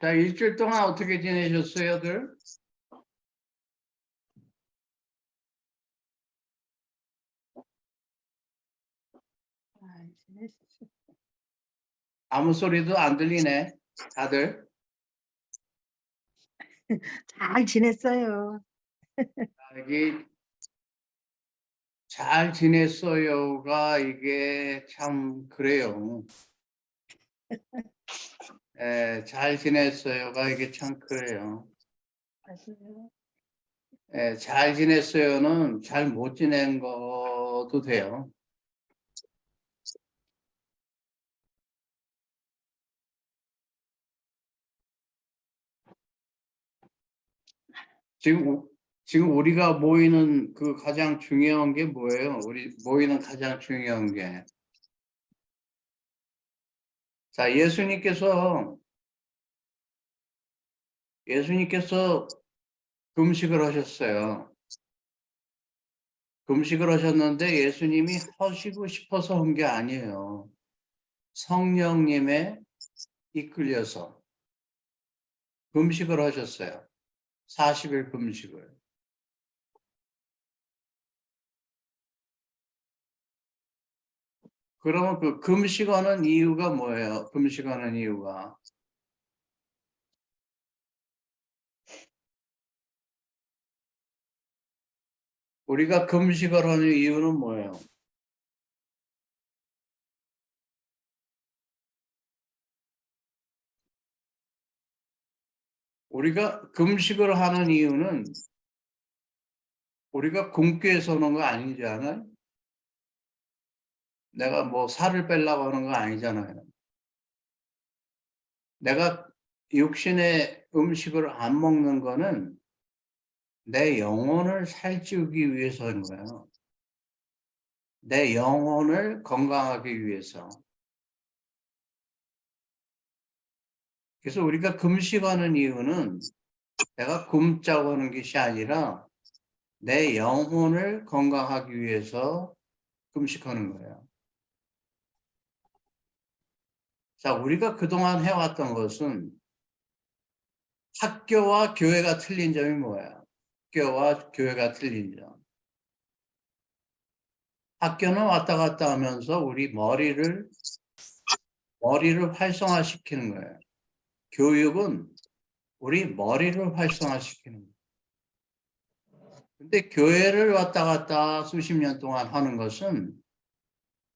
자, 일주일 동안 어떻게 지내셨어요들? 아무 소리도 안 들리네, 다들. 잘 지냈어요. 여기 잘 지냈어요가 이게 참 그래요. 잘 지냈어요가 이게 참 그래요. 맞아요. 잘 지냈어요는 잘 못 지낸 것도 돼요. 지금 우리가 모이는 그 가장 중요한 게 뭐예요? 우리 모이는 가장 중요한 게. 자, 예수님께서 금식을 하셨어요. 금식을 하셨는데 예수님이 하시고 싶어서 한 게 아니에요. 성령님에 이끌려서 금식을 하셨어요. 40일 금식을. 그러면 그 금식하는 이유가 뭐예요? 금식하는 이유가. 우리가 금식을 하는 이유는 뭐예요? 우리가 금식을 하는 이유는 우리가 굶기 위해서 하는 거 아니잖아요. 내가 뭐 살을 빼려고 하는 거 아니잖아요. 내가 육신의 음식을 안 먹는 거는 내 영혼을 살찌우기 위해서 하는 거예요. 내 영혼을 건강하기 위해서. 그래서 우리가 금식하는 이유는 내가 굶자고 하는 것이 아니라 내 영혼을 건강하기 위해서 금식하는 거예요. 자, 우리가 그동안 해왔던 것은 학교와 교회가 틀린 점이 뭐예요? 학교와 교회가 틀린 점. 학교는 왔다 갔다 하면서 우리 머리를 활성화시키는 거예요. 교육은 우리 머리를 활성화시키는 거예요. 근데 교회를 왔다 갔다 수십 년 동안 하는 것은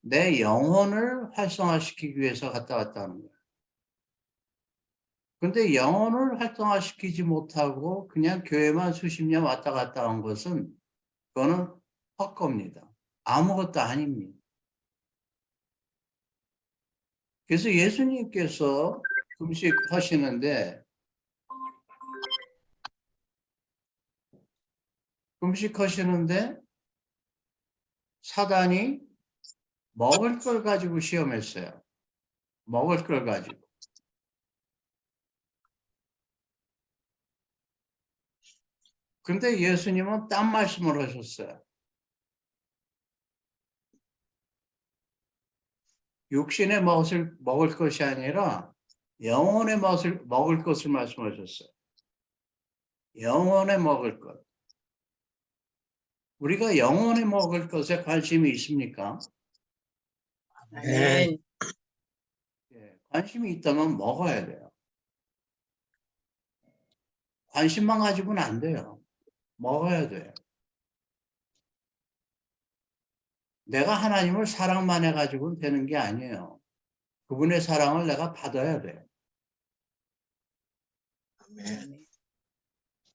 내 영혼을 활성화시키기 위해서 갔다 갔다 하는 거예요. 근데 영혼을 활성화시키지 못하고 그냥 교회만 수십 년 왔다 갔다 한 것은 그거는 헛겁니다. 아무것도 아닙니다. 그래서 예수님께서 금식하시는데 사단이 먹을 걸 가지고 시험했어요. 먹을 걸 가지고. 근데 예수님은 딴 말씀을 하셨어요. 육신의 맛을 먹을 것이 아니라 영혼의 맛을 먹을 것을 말씀하셨어요. 영혼의 먹을 것. 우리가 영혼의 먹을 것에 관심이 있습니까? 네. 관심이 있다면 먹어야 돼요. 관심만 가지고는 안 돼요. 먹어야 돼요. 내가 하나님을 사랑만 해가지고는 되는 게 아니에요. 그분의 사랑을 내가 받아야 돼요.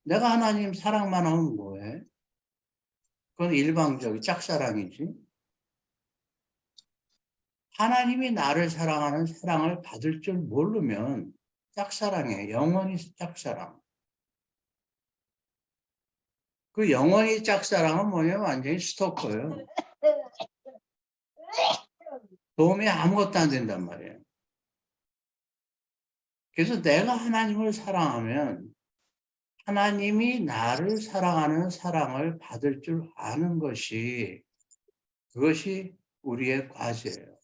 내가 하나님 사랑만 하면 뭐해? 그건 일방적인 짝사랑이지. 하나님이 나를 사랑하는 사랑을 받을 줄 모르면 짝사랑이에요. 영원히 짝사랑. 그 영원히 짝사랑은 뭐냐면 완전히 스토커예요. 도움이 아무것도 안 된단 말이에요. 그래서 내가 하나님을 사랑하면 하나님이 나를 사랑하는 사랑을 받을 줄 아는 것이 그것이 우리의 과제예요.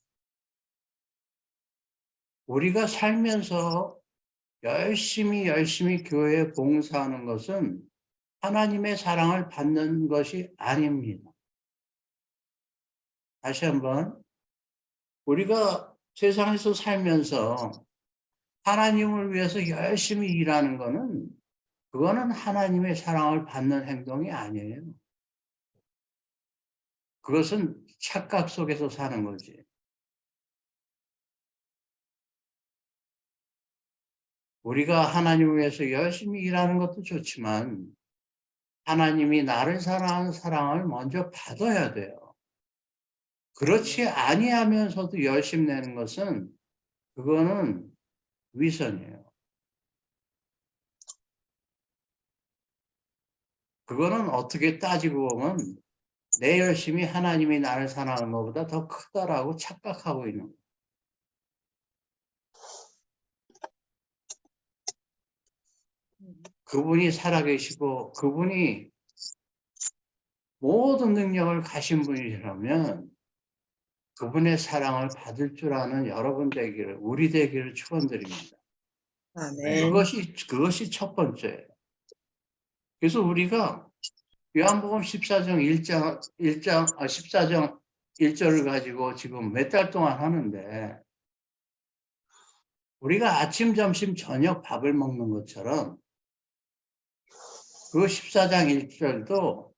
우리가 살면서 열심히 교회에 봉사하는 것은 하나님의 사랑을 받는 것이 아닙니다. 다시 한번, 우리가 세상에서 살면서 하나님을 위해서 열심히 일하는 것은 그거는 하나님의 사랑을 받는 행동이 아니에요. 그것은 착각 속에서 사는 거지. 우리가 하나님을 위해서 열심히 일하는 것도 좋지만 하나님이 나를 사랑하는 사랑을 먼저 받아야 돼요. 그렇지 아니하면서도 열심 내는 것은 그거는 위선이에요. 그거는 어떻게 따지고 보면 내 열심이 하나님이 나를 사랑하는 것보다 더 크다라고 착각하고 있는 거예요. 그분이 살아계시고 그분이 모든 능력을 가신 분이라면 그분의 사랑을 받을 줄 아는 여러분 되기를, 우리 되기를 축원드립니다. 아멘. 그것이 첫 번째예요. 그래서 우리가 요한복음 14장 14장 1절을 가지고 지금 몇 달 동안 하는데 우리가 아침, 점심, 저녁 밥을 먹는 것처럼 그 14장 1절도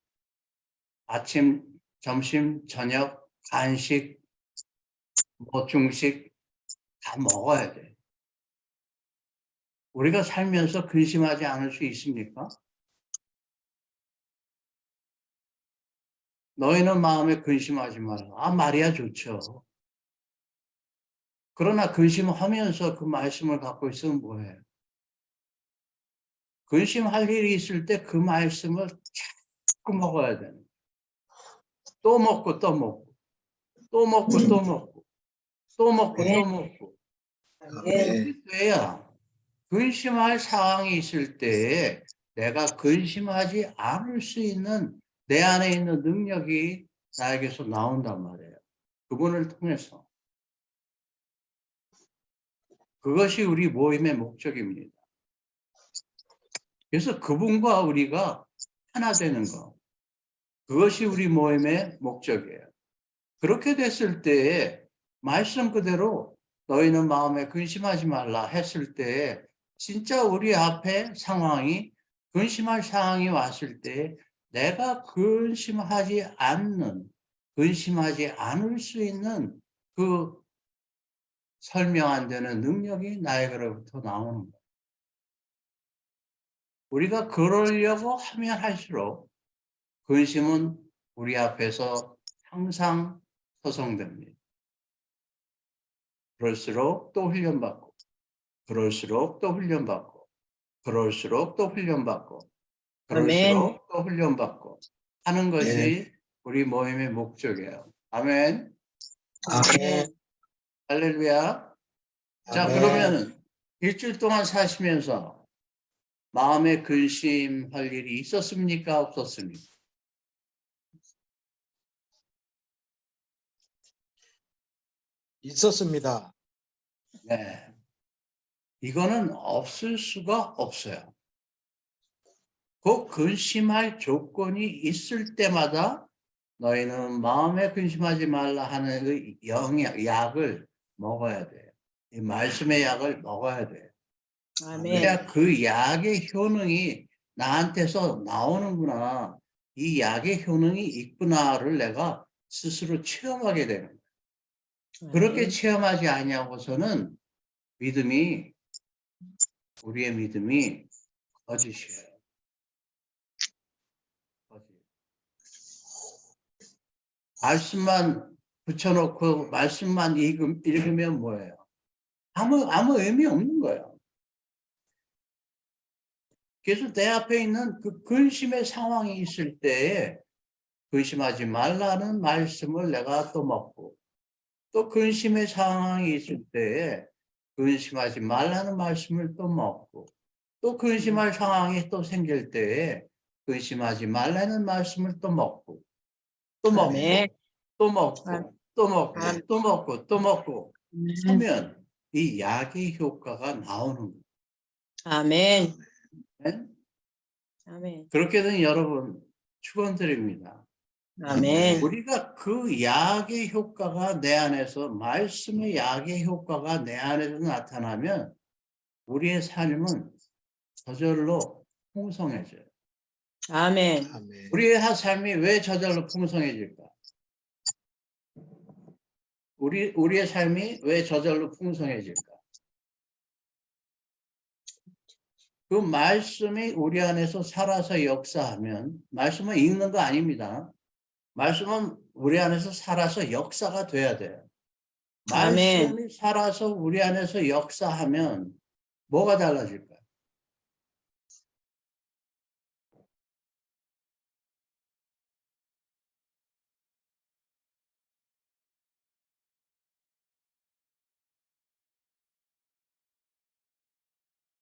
아침, 점심, 저녁, 간식, 중식 다 먹어야 돼. 우리가 살면서 근심하지 않을 수 있습니까? 너희는 마음에 근심하지 말라. 말이야 좋죠. 그러나 근심하면서 그 말씀을 갖고 있으면 뭐해요? 근심할 일이 있을 때 그 말씀을 자꾸 먹어야 되는 거예요. 또 먹고 또 먹고 또 먹고 또 먹고 또 먹고 또 먹고 그렇게 돼야 근심할 상황이 있을 때에 내가 근심하지 않을 수 있는 내 안에 있는 능력이 나에게서 나온단 말이에요. 그분을 통해서. 그것이 우리 모임의 목적입니다. 그래서 그분과 우리가 하나 되는 것. 그것이 우리 모임의 목적이에요. 그렇게 됐을 때에 말씀 그대로 너희는 마음에 근심하지 말라 했을 때 진짜 우리 앞에 상황이 근심할 상황이 왔을 때 내가 근심하지 않을 수 있는 그 설명 안 되는 능력이 나에게로부터 나오는 거예요. 우리가 그러려고 하면 할수록 근심은 우리 앞에서 항상 서성됩니다. 그럴수록 또 훈련받고, 그럴수록 또 훈련받고, 그럴수록 또 훈련받고, 그럴수록 또 훈련받고 하는 것이 우리 모임의 목적이에요. 아멘. 아멘. 할렐루야. 자, 그러면 일주일 동안 사시면서 마음에 근심할 일이 있었습니까? 없었습니까? 있었습니다. 네. 이거는 없을 수가 없어요. 그 근심할 조건이 있을 때마다 너희는 마음에 근심하지 말라 하는 그 약을 먹어야 돼요. 이 말씀의 약을 먹어야 돼요. 그래야 그 약의 효능이 나한테서 나오는구나. 이 약의 효능이 있구나를 내가 스스로 체험하게 되는 거예요. 그렇게 체험하지 아니하고서는 우리의 믿음이 거짓이에요. 말씀만 붙여놓고 말씀만 읽으면 뭐예요? 아무 의미 없는 거예요. 그래서 내 앞에 있는 그 근심의 상황이 있을 때에 근심하지 말라는 말씀을 내가 또 먹고 또 근심의 상황이 있을 때에 근심하지 말라는 말씀을 또 먹고 또 근심할 상황이 또 생길 때에 근심하지 말라는 말씀을 또 먹고 또 먹고 또 먹고 또 먹고 또 먹고 또 먹고 하면 이 약의 효과가 나오는 거예요. 아멘. 네? 아멘. 그렇게 된 여러분 축원드립니다. 아멘. 우리가 그 약의 효과가 내 안에서, 말씀의 약의 효과가 내 안에서 나타나면 우리의 삶은 저절로 풍성해져요. 아멘. 우리의 삶이 왜 저절로 풍성해질까? 우리의 삶이 왜 저절로 풍성해질까? 그 말씀이 우리 안에서 살아서 역사하면, 말씀은 읽는 거 아닙니다. 말씀은 우리 안에서 살아서 역사가 돼야 돼요. 아멘. 말씀이 살아서 우리 안에서 역사하면 뭐가 달라질까요?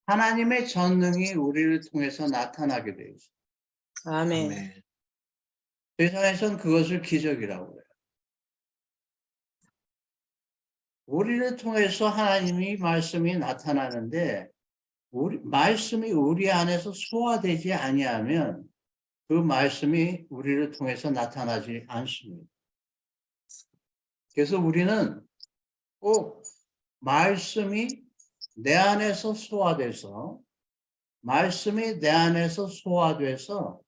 하나님의 전능이 우리를 통해서 나타나게 되어 있어요. 아멘. 세상에선 그것을 기적이라고 해요. 우리를 통해서 하나님이 말씀이 나타나는데 말씀이 우리 안에서 소화되지 아니하면 그 말씀이 우리를 통해서 나타나지 않습니다. 그래서 우리는 꼭 말씀이 내 안에서 소화돼서, 말씀이 내 안에서 소화돼서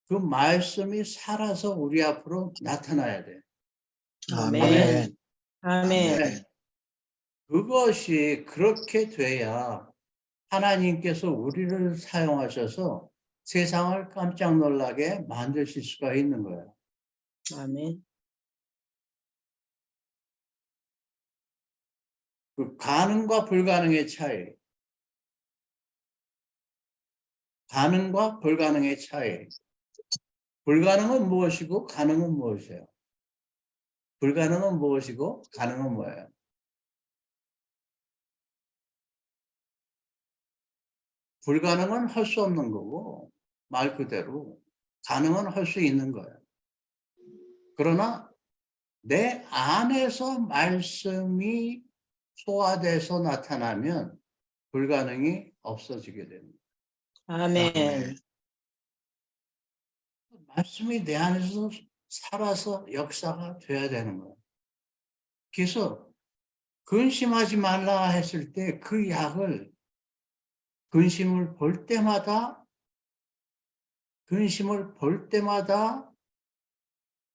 그 말씀이 살아서 우리 앞으로 나타나야 돼요. 아멘. 아멘. 네. 그것이 그렇게 돼야 하나님께서 우리를 사용하셔서 세상을 깜짝 놀라게 만드실 수가 있는 거예요. 아멘. 그 가능과 불가능의 차이. 가능과 불가능의 차이. 불가능은 무엇이고 가능은 무엇이에요? 불가능은 무엇이고 가능은 뭐예요? 불가능은 할 수 없는 거고 말 그대로 가능은 할 수 있는 거예요. 그러나 내 안에서 말씀이 소화돼서 나타나면 불가능이 없어지게 됩니다. 아멘. 말씀이 내 안에서 살아서 역사가 돼야 되는 거예요. 그래서 근심하지 말라 했을 때 그 약을 근심을 볼 때마다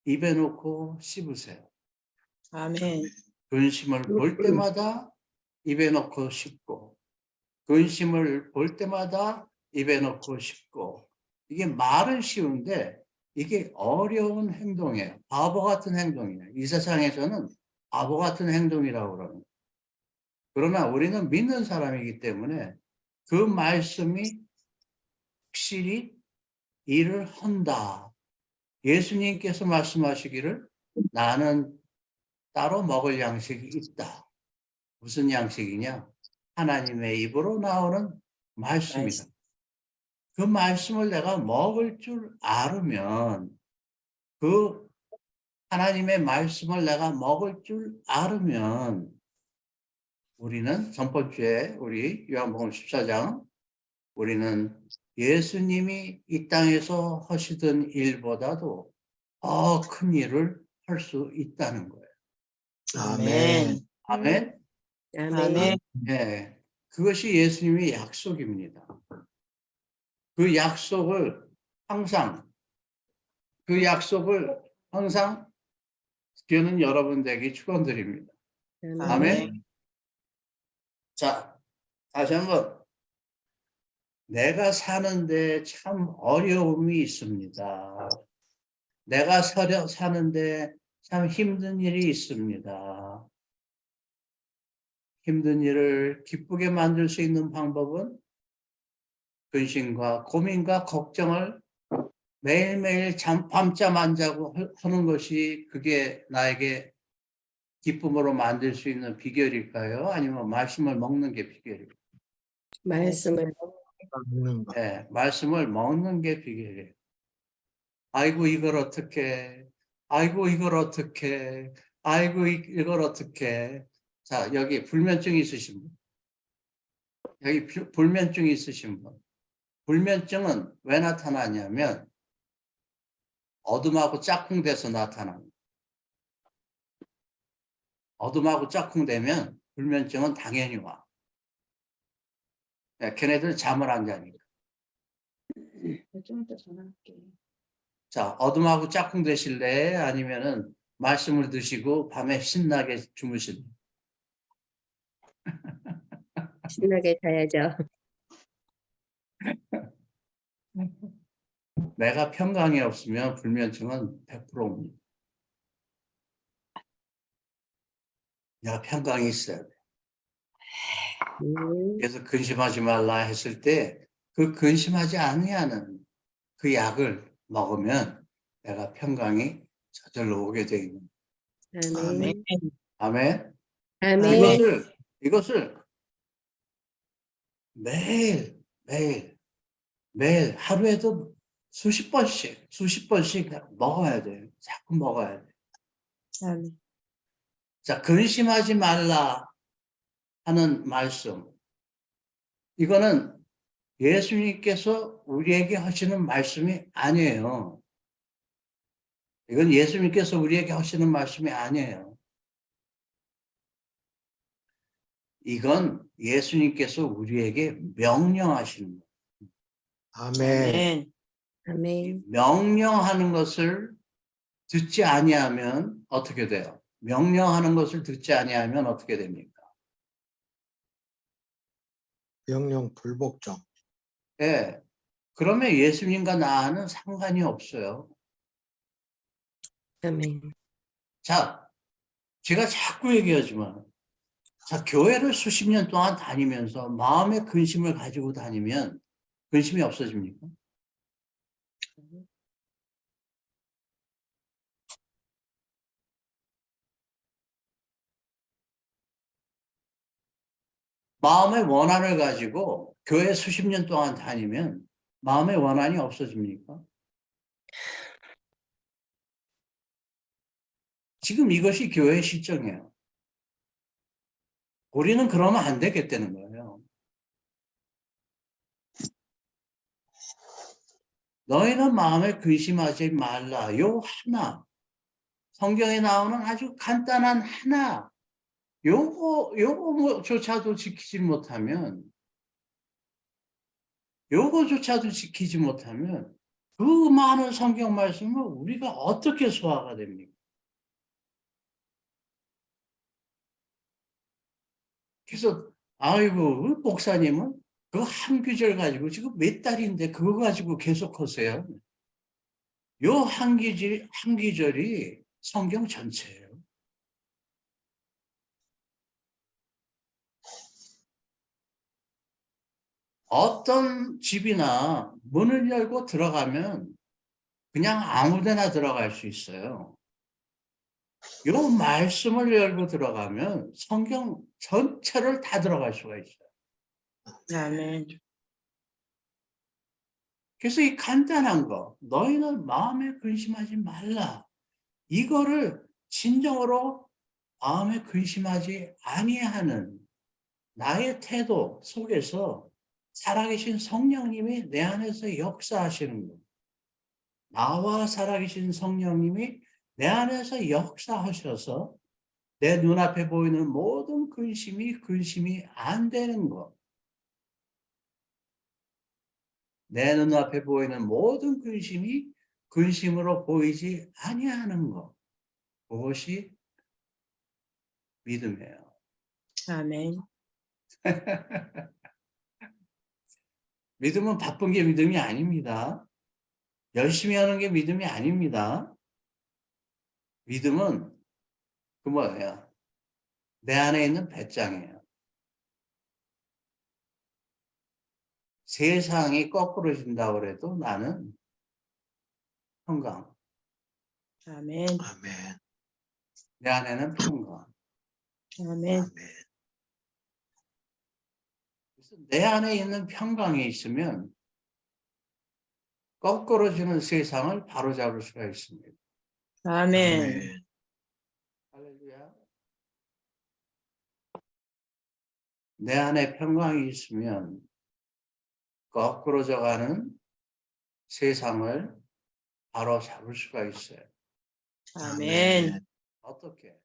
입에 넣고 씹으세요. 아멘. 근심을 볼 때마다 입에 넣고 씹고, 근심을 볼 때마다 입에 넣고 씹고. 이게 말은 쉬운데 이게 어려운 행동이에요. 바보 같은 행동이에요. 이 세상에서는 바보 같은 행동이라고 그러는. 그러나 우리는 믿는 사람이기 때문에 그 말씀이 확실히 일을 한다. 예수님께서 말씀하시기를 나는 따로 먹을 양식이 있다. 무슨 양식이냐? 하나님의 입으로 나오는 말씀이다. 그 말씀을 내가 먹을 줄 알으면, 그 하나님의 말씀을 내가 먹을 줄 알으면 우리는 전번주에 우리 요한복음 14장 우리는 예수님이 이 땅에서 하시던 일보다도 더 큰 일을 할 수 있다는 거예요. 아멘. 아멘. 아멘. 네, 그것이 예수님의 약속입니다. 그 약속을 항상 저는 여러분들에게 축원드립니다. 아멘. 자, 다시 한번. 내가 사는데 참 어려움이 있습니다. 내가 사는데 참 힘든 일이 있습니다. 힘든 일을 기쁘게 만들 수 있는 방법은 근심과 고민과 걱정을 매일매일 밤잠 안 자고 하는 것이 그게 나에게 기쁨으로 만들 수 있는 비결일까요? 아니면 말씀을 먹는 게 비결일까요? 말씀을 먹는 거. 네, 말씀을 먹는 게 비결이에요. 아이고 이걸 어떻게, 아이고 이걸 어떻게, 아이고 이걸 어떻게. 자, 여기 불면증 있으신 분. 여기 불면증 있으신 분. 불면증은 왜 나타나냐면 어둠하고 짝꿍돼서 나타납니다. 어둠하고 짝꿍되면 불면증은 당연히 와. 야, 걔네들 잠을 안 자니까. 좀 이따 전화할게. 자, 어둠하고 짝꿍 되실래? 아니면은 말씀을 드시고 밤에 신나게 주무실래? 신나게 자야죠. 내가 평강이 없으면 불면증은 100%입니다. 내가 평강이 있어야 돼. 그래서 근심하지 말라 했을 때 그 근심하지 아니하는 그 약을 먹으면 내가 평강이 저절로 오게 되어 있는. 아멘. 아멘. 아멘. 이것을 매일 하루에도 수십 번씩 먹어야 돼요. 자꾸 먹어야 돼. 아멘. 자, 근심하지 말라 하는 말씀. 이거는 예수님께서 우리에게 하시는 말씀이 아니에요. 이건 예수님께서 우리에게 하시는 말씀이 아니에요. 이건 예수님께서 우리에게 명령하시는 거예요. 아멘. 아멘. 명령하는 것을 듣지 아니하면 어떻게 돼요? 명령하는 것을 듣지 아니하면 어떻게 됩니까? 명령 불복종. 예. 그러면 예수님과 나는 상관이 없어요. 아멘. 자, 제가 자꾸 얘기하지만, 자, 교회를 수십 년 동안 다니면서 마음의 근심을 가지고 다니면 근심이 없어집니까? 마음의 원한을 가지고 교회 수십 년 동안 다니면 마음의 원한이 없어집니까? 지금 이것이 교회의 실정이에요. 우리는 그러면 안 되겠다는 거예요. 너희는 마음에 근심하지 말라. 요 하나. 성경에 나오는 아주 간단한 하나. 요거조차도 지키지 못하면, 요거조차도 지키지 못하면 그 많은 성경 말씀을 우리가 어떻게 소화가 됩니까? 그래서 아이고 목사님은 그 한 구절 가지고 지금 몇 달인데 그거 가지고 계속 하세요. 요 한 구절이 성경 전체예요. 어떤 집이나 문을 열고 들어가면 그냥 아무 데나 들어갈 수 있어요. 요 말씀을 열고 들어가면 성경 전체를 다 들어갈 수가 있어요. 아멘. 그래서 이 간단한 거, 너희는 마음에 근심하지 말라. 이거를 진정으로 마음에 근심하지 아니하는 나의 태도 속에서 살아계신 성령님이 내 안에서 역사하시는 거. 나와 살아계신 성령님이 내 안에서 역사하셔서 내 눈앞에 보이는 모든 근심이 안 되는 것. 내 눈앞에 보이는 모든 근심이 근심으로 보이지 아니하는 것. 그것이 믿음이에요. 아멘. 믿음은 바쁜 게 믿음이 아닙니다. 열심히 하는 게 믿음이 아닙니다. 믿음은 그 뭐예요? 내 안에 있는 배짱이에요. 세상이 거꾸로진다고 그래도 나는 평강. 아멘. 아멘. 내 안에는 평강. 아멘. 아멘. 그래서 내 안에 있는 평강이 있으면 거꾸로지는 세상을 바로잡을 수가 있습니다. 아멘. 아멘. 할렐루야. 내 안에 평강이 있으면 거꾸로져 가는 세상을 바로 잡을 수가 있어요. 아멘. 어떻게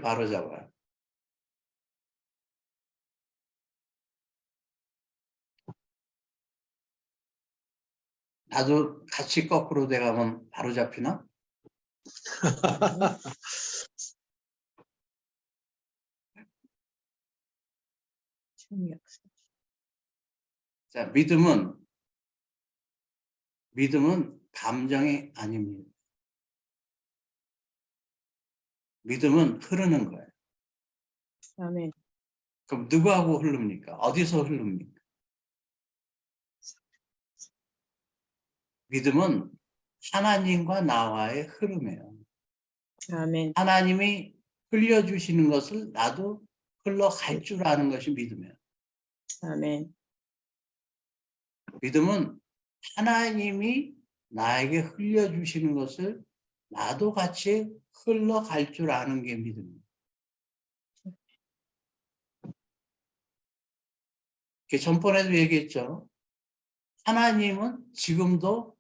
바로 잡아요? 나도 같이 거꾸로 돼가면 바로 잡히나? 자, 믿음은 감정이 아닙니다. 믿음은 흐르는 거예요. 아멘. 그럼 누구하고 흐릅니까? 어디서 흐릅니까? 믿음은 하나님과 나와의 흐름이에요. 아멘. 하나님이 흘려주시는 것을 나도 흘러갈 줄 아는 것이 믿음이에요. 아멘. 믿음은 하나님이 나에게 흘려주시는 것을 나도 같이 흘러갈 줄 아는 게 믿음이에요. 전번에도 얘기했죠. 하나님은 지금도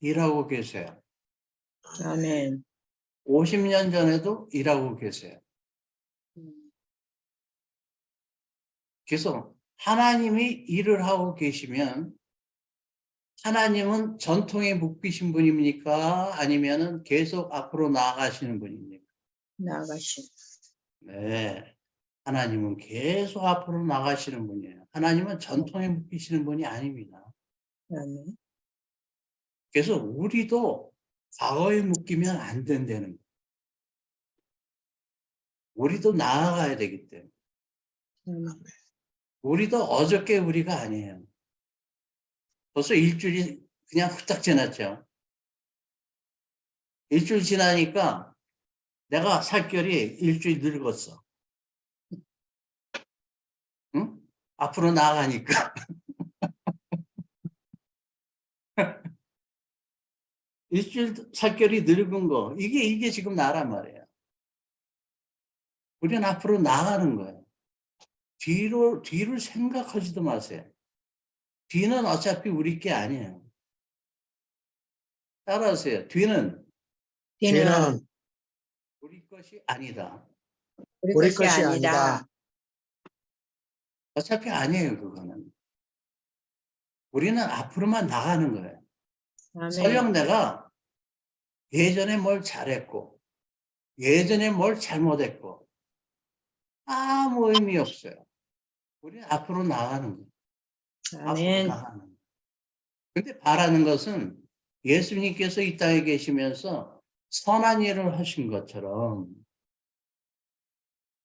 일하고 계세요. 아멘. 50년 전에도 일하고 계세요. 그래서 하나님이 일을 하고 계시면 하나님은 전통에 묶이신 분입니까? 아니면은 계속 앞으로 나아가시는 분입니까? 나아가신. 네. 하나님은 계속 앞으로 나가시는 분이에요. 하나님은 전통에 묶이시는 분이 아닙니다. 아멘. 그래서 우리도 과거에 묶이면 안 된다는 거예요. 우리도 나아가야 되기 때문에. 아멘. 우리도 어저께 우리가 아니에요. 벌써 일주일이 그냥 후딱 지났죠. 일주일 지나니까 내가 살결이 일주일 늙었어. 응? 앞으로 나아가니까. 일주일 살결이 늙은 거, 이게 지금 나란 말이에요. 우리는 앞으로 나가는 거예요. 뒤를 생각하지도 마세요. 뒤는 어차피 우리 게 아니에요. 따라하세요. 뒤는 뒤는 우리 것이 아니다. 우리 것이 아니다. 어차피 아니에요, 그거는. 우리는 앞으로만 나가는 거예요. 아멘. 설령 내가 예전에 뭘 잘했고, 예전에 뭘 잘못했고, 아무 의미 없어요. 우리는 앞으로 나가는 거예요. 아멘. 앞으로 나가는 거예요. 근데 바라는 것은 예수님께서 이 땅에 계시면서 선한 일을 하신 것처럼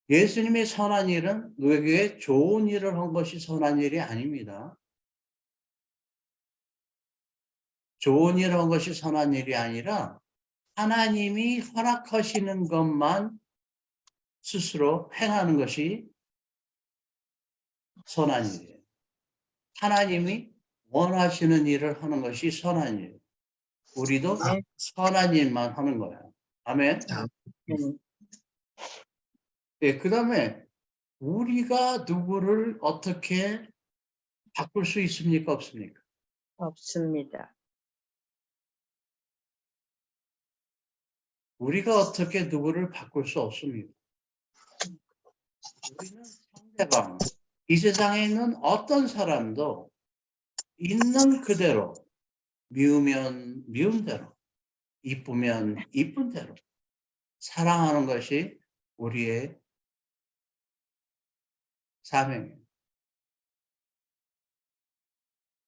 예수님의 선한 일은 너에게 좋은 일을 한 것이 선한 일이 아닙니다. 좋은 일을 한 것이 선한 일이 아니라 하나님이 허락하시는 것만 스스로 행하는 것이 선한 일이에요. 하나님이 원하시는 일을 하는 것이 선한 일. 우리도 네. 선한 일만 하는 거예요. 아멘. 네, 그 다음에 우리가 누구를 어떻게 바꿀 수 있습니까? 없습니까? 없습니다. 우리가 어떻게 누구를 바꿀 수 없습니다. 우리는 상대방, 이 세상에 있는 어떤 사람도 있는 그대로, 미우면 미운 대로, 이쁘면 이쁜 대로 사랑하는 것이 우리의 사명이에요.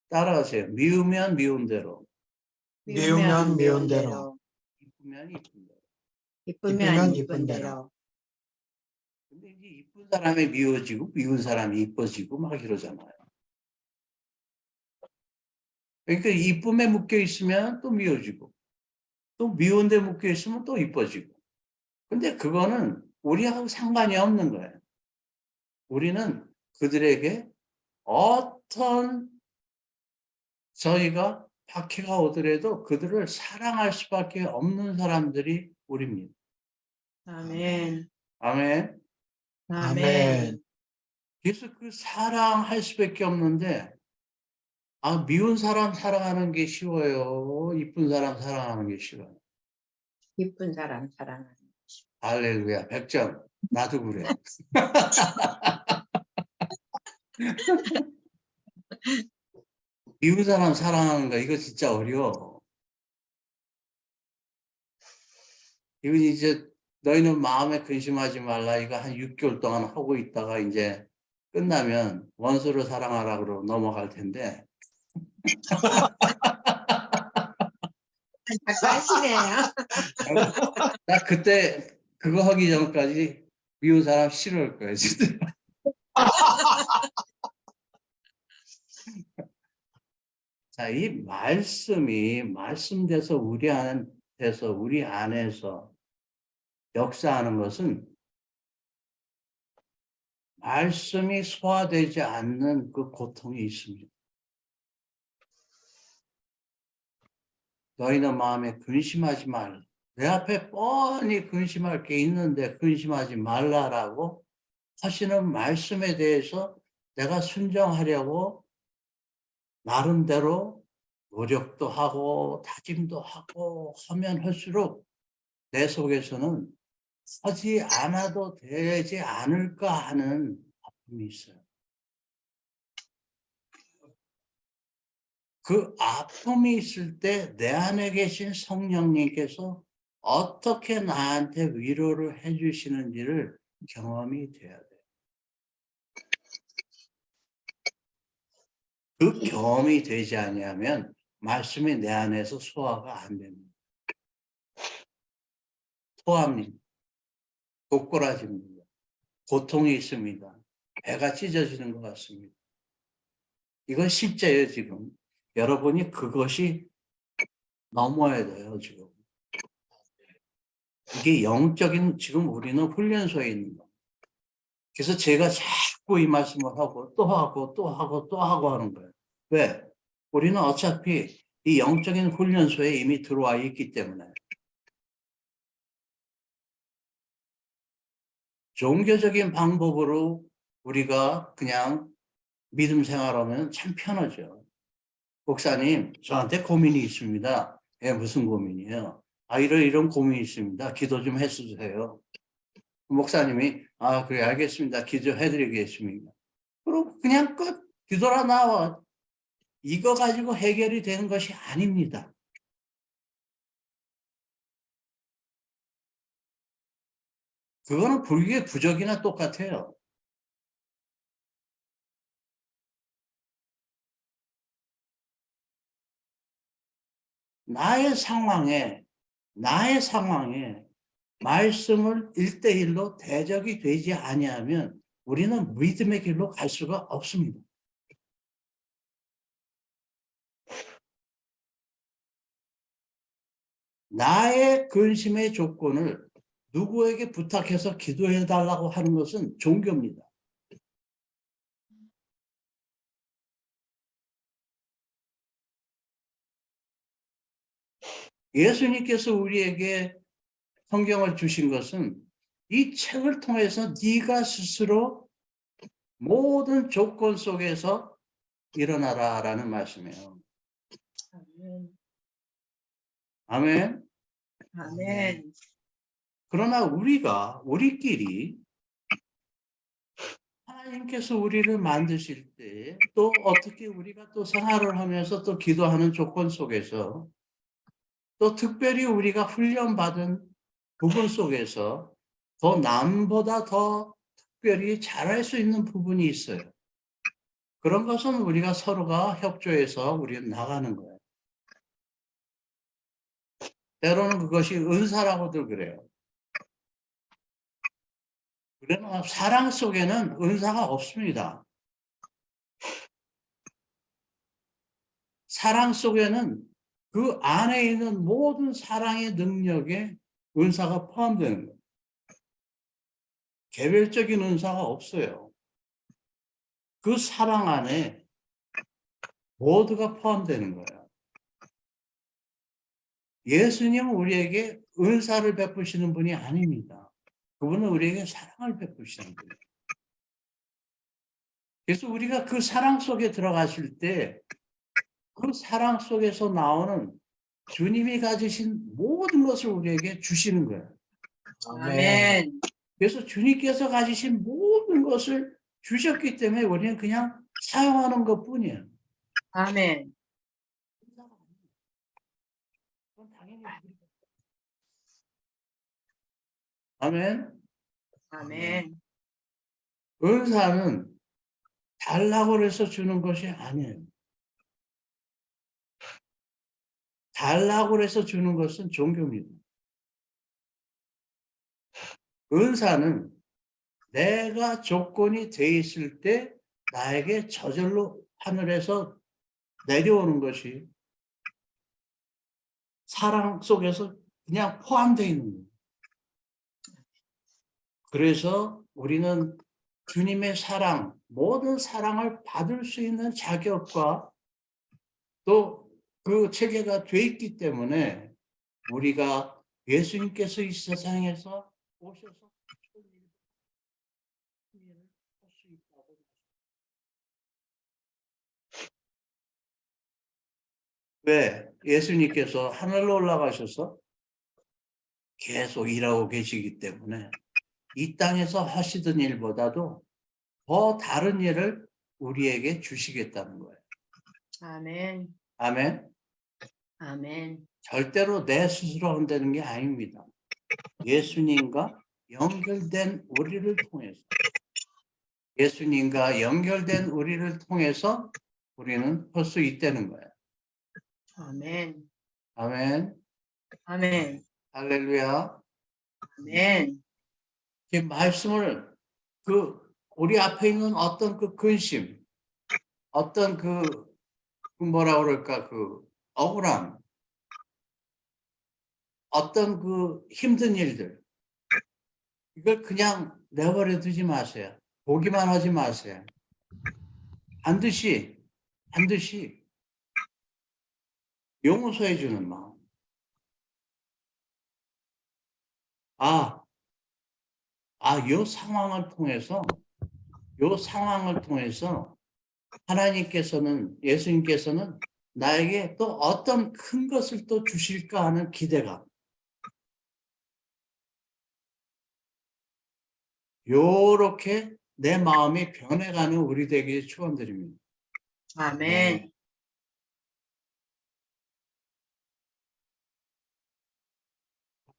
따라하세요. 미우면 미운 대로, 미우면 미운 대로, 이쁘면 이쁜 대로. 이쁘면 이쁜 이쁜 대로. 대로. 근데 이제 이쁜 사람이 미워지고 미운 사람이 이뻐지고 막 이러잖아요. 그러니까 이쁨에 묶여 있으면 또 미워지고 또 미운 데 묶여 있으면 또 이뻐지고. 근데 그거는 우리하고 상관이 없는 거예요. 우리는 그들에게 어떤 저희가 박해가 오더라도 그들을 사랑할 수밖에 없는 사람들이 우리입니다. 아멘. 아멘. 아멘. 그래서 그 사랑할 수밖에 없는데 미운 사람 사랑하는 게 쉬워요? 이쁜 사람 사랑하는 게 쉬워요? 이쁜 사람 사랑하는. 할렐루야. 100점. 나도 그래. 미운 사람 사랑하는 거 이거 진짜 어려워. 이건 이제 너희는 마음에 근심하지 말라. 이거 한 6개월 동안 하고 있다가 이제 끝나면 원수를 사랑하라 그러고 넘어갈 텐데. 하시네요. 나 그때 그거 하기 전까지 미운 사람 싫어할 거야, 진짜. 자, 이 말씀이 말씀돼서 우리 안에서 역사하는 것은 말씀이 소화되지 않는 그 고통이 있습니다. 너희는 마음에 근심하지 말라. 내 앞에 뻔히 근심할 게 있는데 근심하지 말라라고 하시는 말씀에 대해서 내가 순종하려고 나름대로 노력도 하고 다짐도 하고 하면 할수록 내 속에서는 하지 않아도 되지 않을까 하는 아픔이 있어요. 그 아픔이 있을 때 내 안에 계신 성령님께서 어떻게 나한테 위로를 해주시는지를 경험이 돼야 돼요. 그 경험이 되지 아니하면 말씀이 내 안에서 소화가 안 됩니다. 토합니다. 고꾸라집니다. 고통이 있습니다. 배가 찢어지는 것 같습니다. 이건 실제예요, 지금. 여러분이 그것이 넘어야 돼요, 지금. 이게 영적인, 지금 우리는 훈련소에 있는 거. 그래서 제가 자꾸 이 말씀을 하고 또 하고 또 하고 또 하고 하는 거예요. 왜? 우리는 어차피 이 영적인 훈련소에 이미 들어와 있기 때문에. 종교적인 방법으로 우리가 그냥 믿음 생활하면 참 편하죠. 목사님, 저한테 고민이 있습니다. 예, 무슨 고민이에요? 이런 고민이 있습니다. 기도 좀 해주세요. 목사님이, 그래, 알겠습니다. 기도해드리겠습니다. 그럼 그냥 끝. 기도라 나와. 이거 가지고 해결이 되는 것이 아닙니다. 그거는 불교의 부적이나 똑같아요. 나의 상황에 말씀을 1대1로 대적이 되지 아니하면 우리는 믿음의 길로 갈 수가 없습니다. 나의 근심의 조건을 누구에게 부탁해서 기도해 달라고 하는 것은 종교입니다. 예수님께서 우리에게 성경을 주신 것은 이 책을 통해서 네가 스스로 모든 조건 속에서 일어나라라는 말씀이에요. 아멘. 아멘. 그러나 우리끼리 하나님께서 우리를 만드실 때 또 어떻게 우리가 또 생활을 하면서 또 기도하는 조건 속에서 또 특별히 우리가 훈련받은 부분 속에서 더 남보다 더 특별히 잘할 수 있는 부분이 있어요. 그런 것은 우리가 서로가 협조해서 우리는 나가는 거예요. 때로는 그것이 은사라고들 그래요. 그러나 사랑 속에는 은사가 없습니다. 사랑 속에는 그 안에 있는 모든 사랑의 능력에 은사가 포함되는 거예요. 개별적인 은사가 없어요. 그 사랑 안에 모두가 포함되는 거예요. 예수님은 우리에게 은사를 베푸시는 분이 아닙니다. 그분은 우리에게 사랑을 베푸시는 거예요. 그래서 우리가 그 사랑 속에 들어갔을 때 그 사랑 속에서 나오는 주님이 가지신 모든 것을 우리에게 주시는 거예요. 아멘. 그래서 주님께서 가지신 모든 것을 주셨기 때문에 우리는 그냥 사용하는 것뿐이에요. 아멘. 그건 당연히 아멘. 아멘. 은사는 달라고 해서 주는 것이 아니에요. 달라고 해서 주는 것은 종교입니다. 은사는 내가 조건이 돼 있을 때 나에게 저절로 하늘에서 내려오는 것이 사랑 속에서 그냥 포함되어 있는 거예요. 그래서 우리는 주님의 사랑, 모든 사랑을 받을 수 있는 자격과 또 그 체계가 돼 있기 때문에 우리가 예수님께서 이 세상에서 오셔서 할 수 있다고. 왜? 예수님께서 하늘로 올라가셔서 계속 일하고 계시기 때문에 이 땅에서 하시던 일보다도 더 다른 일을 우리에게 주시겠다는 거예요. 아멘. 아멘. 아멘. 절대로 내 스스로 한다는 게 아닙니다. 예수님과 연결된 우리를 통해서 예수님과 연결된 우리를 통해서 우리는 할 수 있다는 거예요. 아멘. 아멘. 아멘. 할렐루야. 아멘. 이 말씀을 우리 앞에 있는 어떤 그 근심, 어떤 뭐라 그럴까 억울함, 어떤 힘든 일들 이걸 그냥 내버려 두지 마세요. 보기만 하지 마세요. 반드시 용서해 주는 마음. 요 상황을 통해서 예수님께서는 나에게 또 어떤 큰 것을 또 주실까 하는 기대감. 요렇게 내 마음이 변해가는 우리 되기를 축원드립니다. 아멘.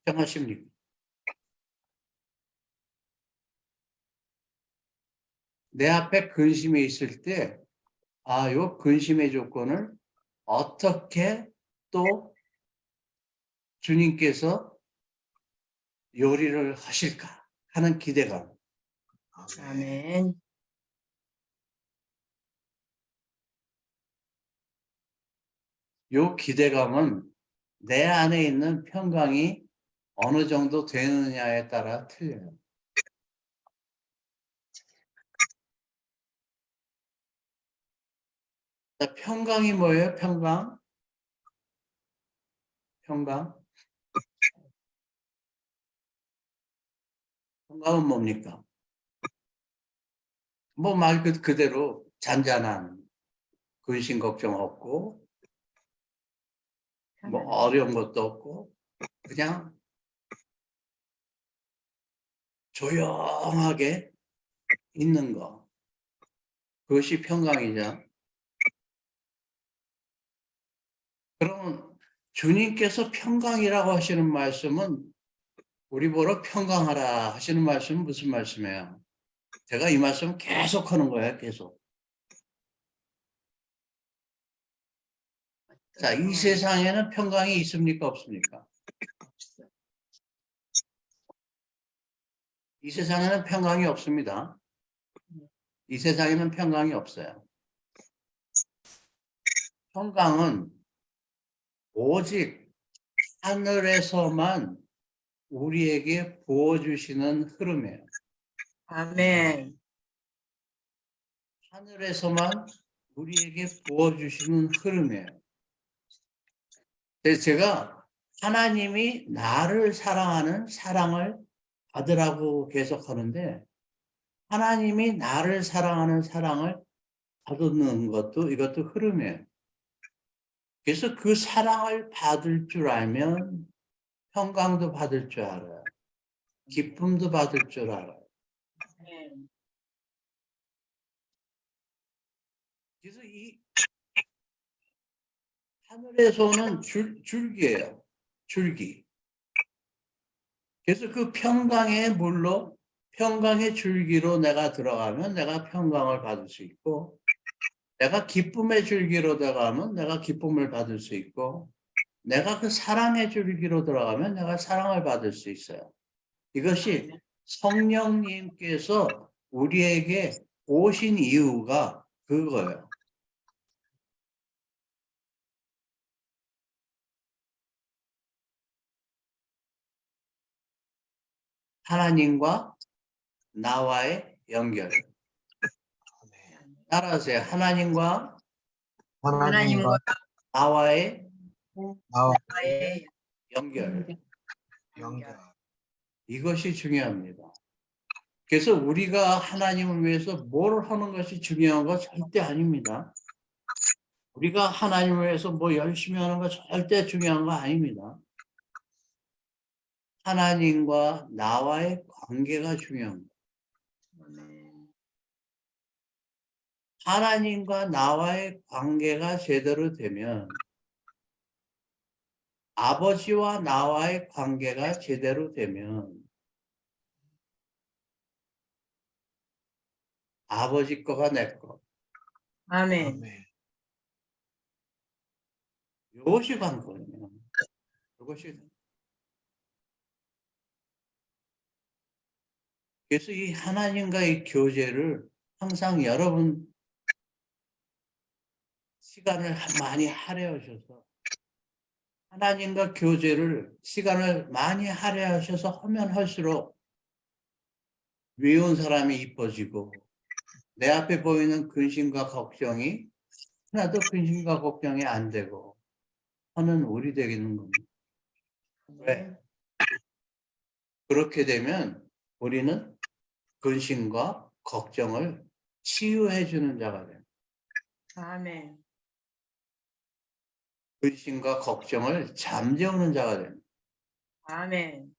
걱정하십니까? 내 앞에 근심이 있을 때, 요 근심의 조건을 어떻게 또 주님께서 요리를 하실까 하는 기대감. 아멘. 요 기대감은 내 안에 있는 평강이 어느 정도 되느냐에 따라 틀려요. 평강이 뭐예요? 평강은 뭡니까? 뭐 말 그대로 잔잔한 근심 걱정 없고 뭐 어려운 것도 없고 그냥 조용하게 있는 거. 그것이 평강이죠. 그러면 주님께서 평강이라고 하시는 말씀은 우리 보러 평강하라 하시는 말씀은 무슨 말씀이에요? 제가 이 말씀 계속 하는 거예요. 계속. 자, 이 세상에는 평강이 있습니까? 없습니까? 이 세상에는 평강이 없습니다. 이 세상에는 평강이 없어요. 평강은 오직 하늘에서만 우리에게 부어주시는 흐름이에요. 아멘. 하늘에서만 우리에게 부어주시는 흐름이에요. 그래서 제가 하나님이 나를 사랑하는 사랑을 받으라고 계속 하는데 하나님이 나를 사랑하는 사랑을 받는 것도 이것도 흐름이에요. 그래서 그 사랑을 받을 줄 알면 평강도 받을 줄 알아요. 기쁨도 받을 줄 알아요. 아멘. 그래서 이 하늘에서 오는 줄기예요. 줄기. 그래서 그 평강의 물로 평강의 줄기로 내가 들어가면 내가 평강을 받을 수 있고 내가 기쁨의 줄기로 들어가면 내가 기쁨을 받을 수 있고 내가 그 사랑의 줄기로 들어가면 내가 사랑을 받을 수 있어요. 이것이 성령님께서 우리에게 오신 이유가 그거예요. 하나님과 나와의 연결. 따라하세요. 하나님과 하나님과 나와의 나의 연결. 연결. 이것이 중요합니다. 그래서 우리가 하나님을 위해서 뭘 하는 것이 중요한 거 절대 아닙니다. 우리가 하나님을 위해서 뭐 열심히 하는 거 절대 중요한 거 아닙니다. 하나님과 나와의 관계가 중요합니다. 아멘. 하나님과 나와의 관계가 제대로 되면 아버지와 나와의 관계가 제대로 되면 아버지 거가 내 거. 아멘. 아멘. 이것이 관건이에요. 이것이. 그래서 이 하나님과의 교제를 항상 여러분 시간을 많이 할애하셔서 하나님과 교제를 시간을 많이 할애하셔서 하면 할수록 외운 사람이 이뻐지고 내 앞에 보이는 근심과 걱정이 하나도 근심과 걱정이 안 되고 하는 우리 되겠는 겁니다. 왜? 그렇게 되면 우리는 근심과 걱정을 치유해 주는 자가 돼요. 아멘. 근심과 걱정을 잠재우는 자가 됩니다. 아멘.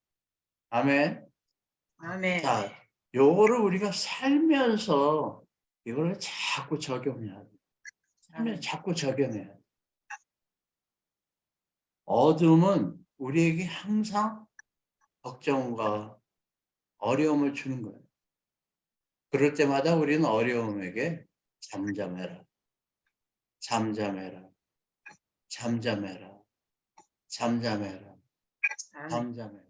아멘. 아멘. 자, 요거를 우리가 살면서 이걸 자꾸 적용해야 돼. 살면서 자꾸 적용해야 돼. 어둠은 우리에게 항상 걱정과 어려움을 주는 거예요. 그럴 때마다 우리는 어려움에게 잠잠해라. 잠잠해라. 잠잠해라. 잠잠해라. 아멘. 잠잠해라.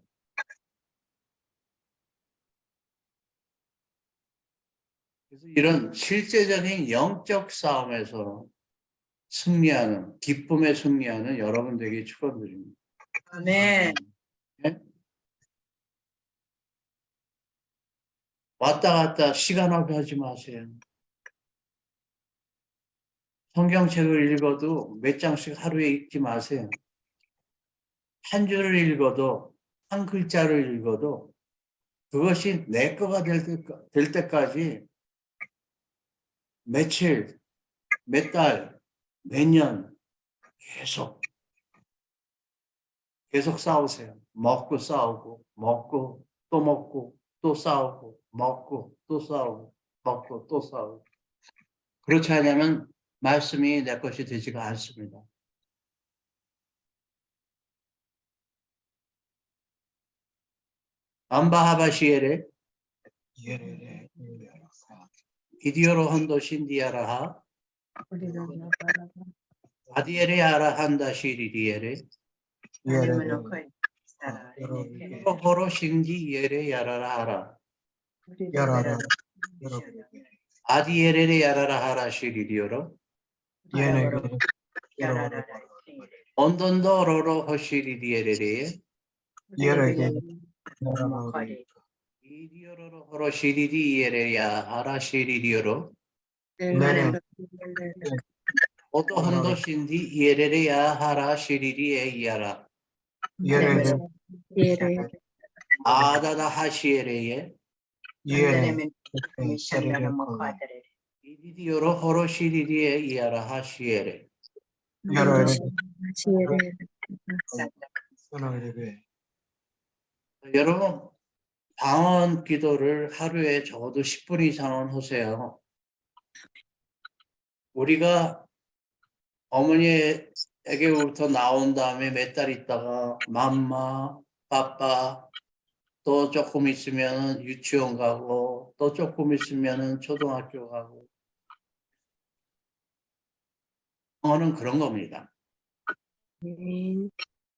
그래서 이런 실제적인 영적 싸움에서 승리하는, 기쁨에 승리하는 여러분 되게 축원드립니다. 아멘. 네? 왔다 갔다 시간 허비하지 마세요. 성경책을 읽어도 몇 장씩 하루에 읽지 마세요. 한 줄을 읽어도, 한 글자를 읽어도 그것이 내 거가 될 때까지 며칠, 몇 달, 몇 년 계속 싸우세요. 먹고 싸우고, 먹고 또 먹고, 또 싸우고, 먹고 또 싸우고, 먹고 또 싸우고. 그렇지 않으면 말씀이 내 것이 되지가 않습니다. 암바하바시에레 예레레. 이디오로 한도 신디아라하 아디에레 아라한다 시리디에레 하나님을 놓고 살아. 호로 신디 예레 야라라하라 야라라. 아디에레레 야라라하라 시리디오로 예레레. 온돈도로로 호시리디에레레 예레레. 이디오로로 호로 시리디에레 야하라 시리디오로 네네. 오도 한도 신디 예레레 야하라 시리디에 야라 예레레. 아다다 하시에레에 예레 미션나는 먹어들래. 이디디오로 호로시리리에 이하라 하시에레. 야라레 시에레 야라레 여러분 방언 기도를 하루에 적어도 10분 이상은 하세요. 우리가 어머니에게부터 나온 다음에 몇 달 있다가 맘마, 빠빠, 또 조금 있으면 유치원 가고 또 조금 있으면 초등학교 가고 방언은 그런 겁니다.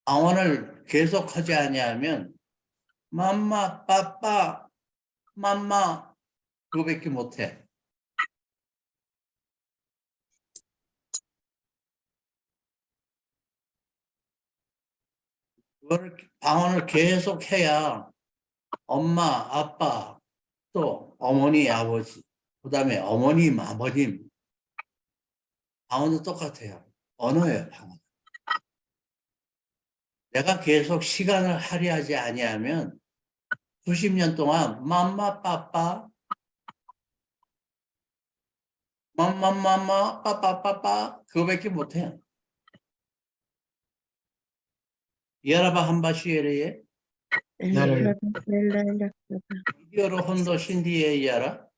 방언을 계속하지 아니하면 맘마, 빠빠, 맘마 그거밖에 못해. 그걸 방언을 계속 해야 엄마, 아빠, 또 어머니, 아버지, 그 다음에 어머님, 아버님 방언도 똑같아요. 언어예요, 방언. 내가 계속 시간을 할애하지 아니하면 수십 년 동안 맘마, 빠빠, 맘마, 빠빠, 빠빠 그거밖에 못해요. 이아라바 한바시에레에 이디오로 혼도 신디에 이아라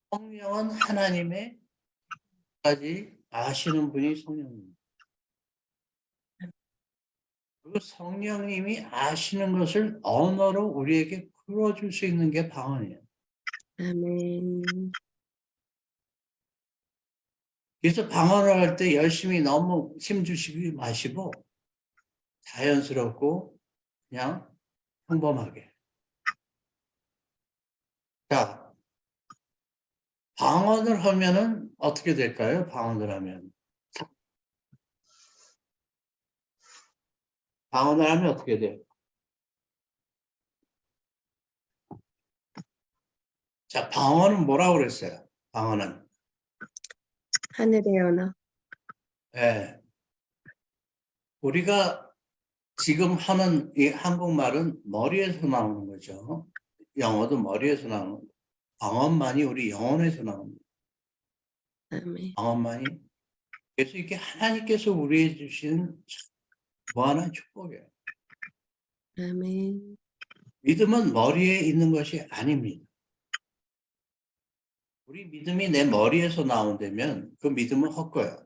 성령은 하나님의 까지 아시는 분이 성령입니다. 그 성령님이 아시는 것을 언어로 우리에게 풀어줄 수 있는 게 방언이에요. 아멘. 그래서 방언을 할 때 열심히 너무 힘주시지 마시고 자연스럽고 그냥 평범하게. 자, 방언을 하면은 어떻게 될까요? 방언을 하면. 방언을 하면 어떻게 돼요? 자, 방언은 뭐라고 그랬어요? 방언은. 하늘의 언어. 예. 우리가 지금 하는 이 한국말은 머리에서 나오는 거죠. 영어도 머리에서 나오는 거죠. 방언만이 우리 영혼에서 나옵니다. 아멘. 방언만이. 그래서 이게 하나님께서 우리에게 주신 무한한 축복이에요. 아멘. 믿음은 머리에 있는 것이 아닙니다. 우리 믿음이 내 머리에서 나온다면 그 믿음은 헛거예요.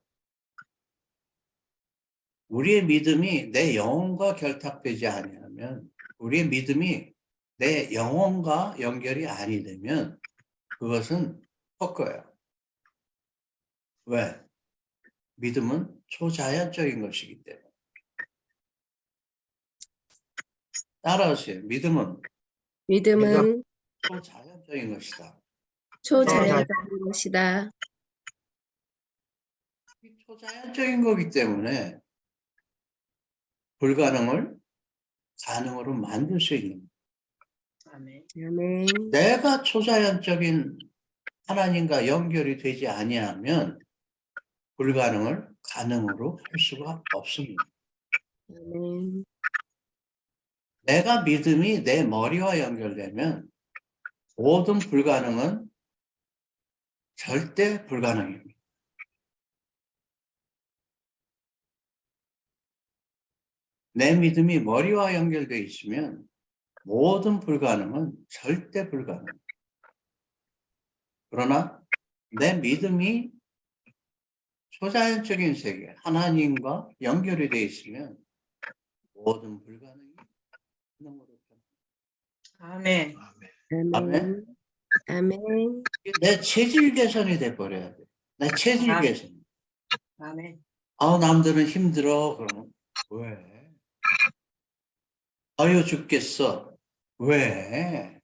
우리의 믿음이 내 영혼과 결탁되지 아니하면, 우리의 믿음이 내 영혼과 연결이 아니 되면 그것은 헛거예요. 왜? 믿음은 초자연적인 것이기 때문에. 따라하세요. 믿음은 초자연적인 것이다. 초자연적인 것이다. 초자연적인 거기 때문에 불가능을 가능으로 만들 수 있는 거예요. 아멘. 아멘. 내가 초자연적인 하나님과 연결이 되지 아니하면 불가능을 가능으로 할 수가 없습니다. 아멘. 내가 믿음이 내 머리와 연결되면 모든 불가능은 절대 불가능입니다. 내 믿음이 머리와 연결되어 있으면 모든 불가능은 절대 불가능입니다. 그러나 내 믿음이 초자연적인 세계, 하나님과 연결이 되어 있으면 모든 불가능이 가능으로 변합니다. 아멘. 아멘. 아멘. 내 체질 개선이 돼버려야 돼. 내 체질 아멘. 개선. 아멘. 남들은 힘들어. 그러면 왜? 아유 죽겠어. 왜?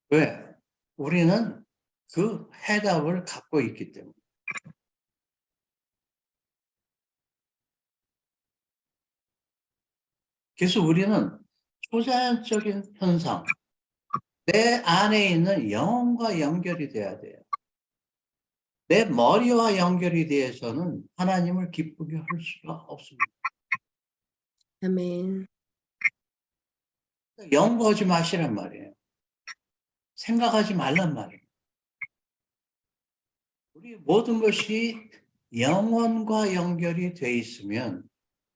왜? 우리는 그 해답을 갖고 있기 때문에. 그래서 우리는 초자연적인 현상, 내 안에 있는 영혼과 연결이 돼야 돼요. 내 머리와 연결이 돼서는 하나님을 기쁘게 할 수가 없습니다. 아멘. 연구하지 마시란 말이에요. 생각하지 말란 말이에요. 우리 모든 것이 영혼과 연결이 돼 있으면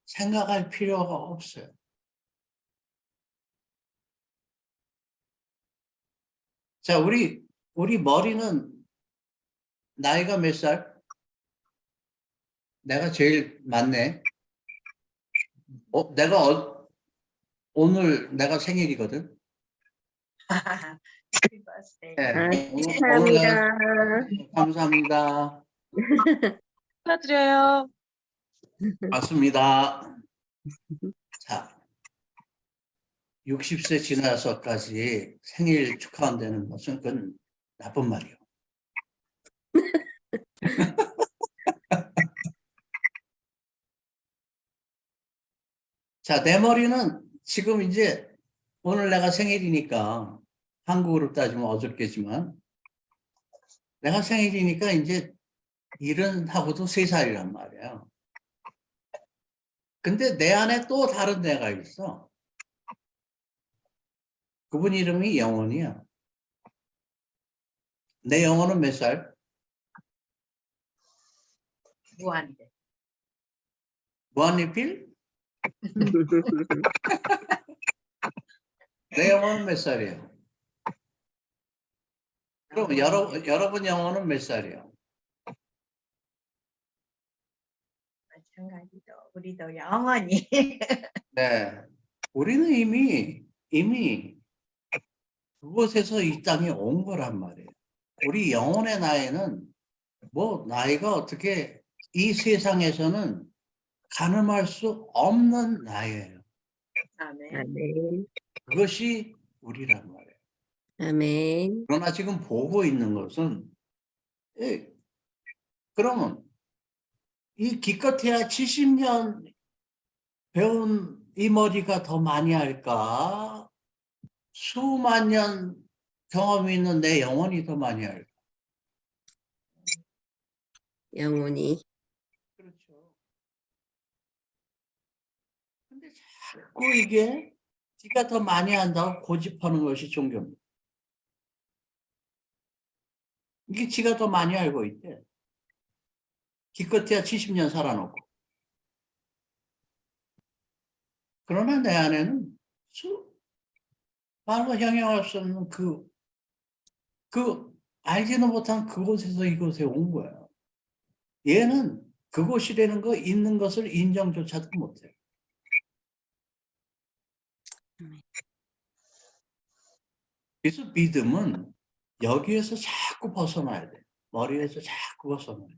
생각할 필요가 없어요. 자, 우리 머리는 나이가 몇 살? 내가 제일 많네. 오늘 내가 생일이거든. Happy birthday. 네, 축하합니다. 감사합니다. 축하드려요. 맞습니다. 자, 60세 지나서까지 생일 축하한다는 것은 그건 나쁜 말이에요. 자, 내 머리는 지금 이제 오늘 내가 생일이니까 한국으로 따지면 어저께지만 내가 생일이니까 이제 70하고도 3살이란 말이에요. 근데 내 안에 또 다른 내가 있어. 그분 이름이 영혼이야. 내 영혼은 몇 살? 무한대. 무한리필? 내 영혼은 몇 살이에요? 그럼 여러분 영혼은 몇 살이에요? 마찬가지죠. 우리도 영원히. 네. 우리는 이미 그곳에서 이 땅에 온 거란 말이에요. 우리 영혼의 나이는 뭐 나이가 어떻게 이 세상에서는 가늠할 수 없는 나이예요. 아멘. 아멘. 그것이 우리란 말이에요. 아멘. 그러나 지금 보고 있는 것은 그러면 이 기껏해야 70년 배운 이 머리가 더 많이 할까? 수만 년 경험이 있는 내 영혼이 더 많이 할까? 영혼이. 그렇죠. 근데 자꾸 이게 지가 더 많이 한다고 고집하는 것이 종교입니다. 이게 지가 더 많이 알고 있대. 기껏해야 70년 살아놓고. 그러나 내 안에는 말로 형용할 수 없는 알지는 못한 그곳에서 이곳에 온 거예요. 얘는 그곳이라는 거 있는 것을 인정조차도 못해요. 그래서 믿음은 여기에서 자꾸 벗어나야 돼. 머리에서 자꾸 벗어나야 돼.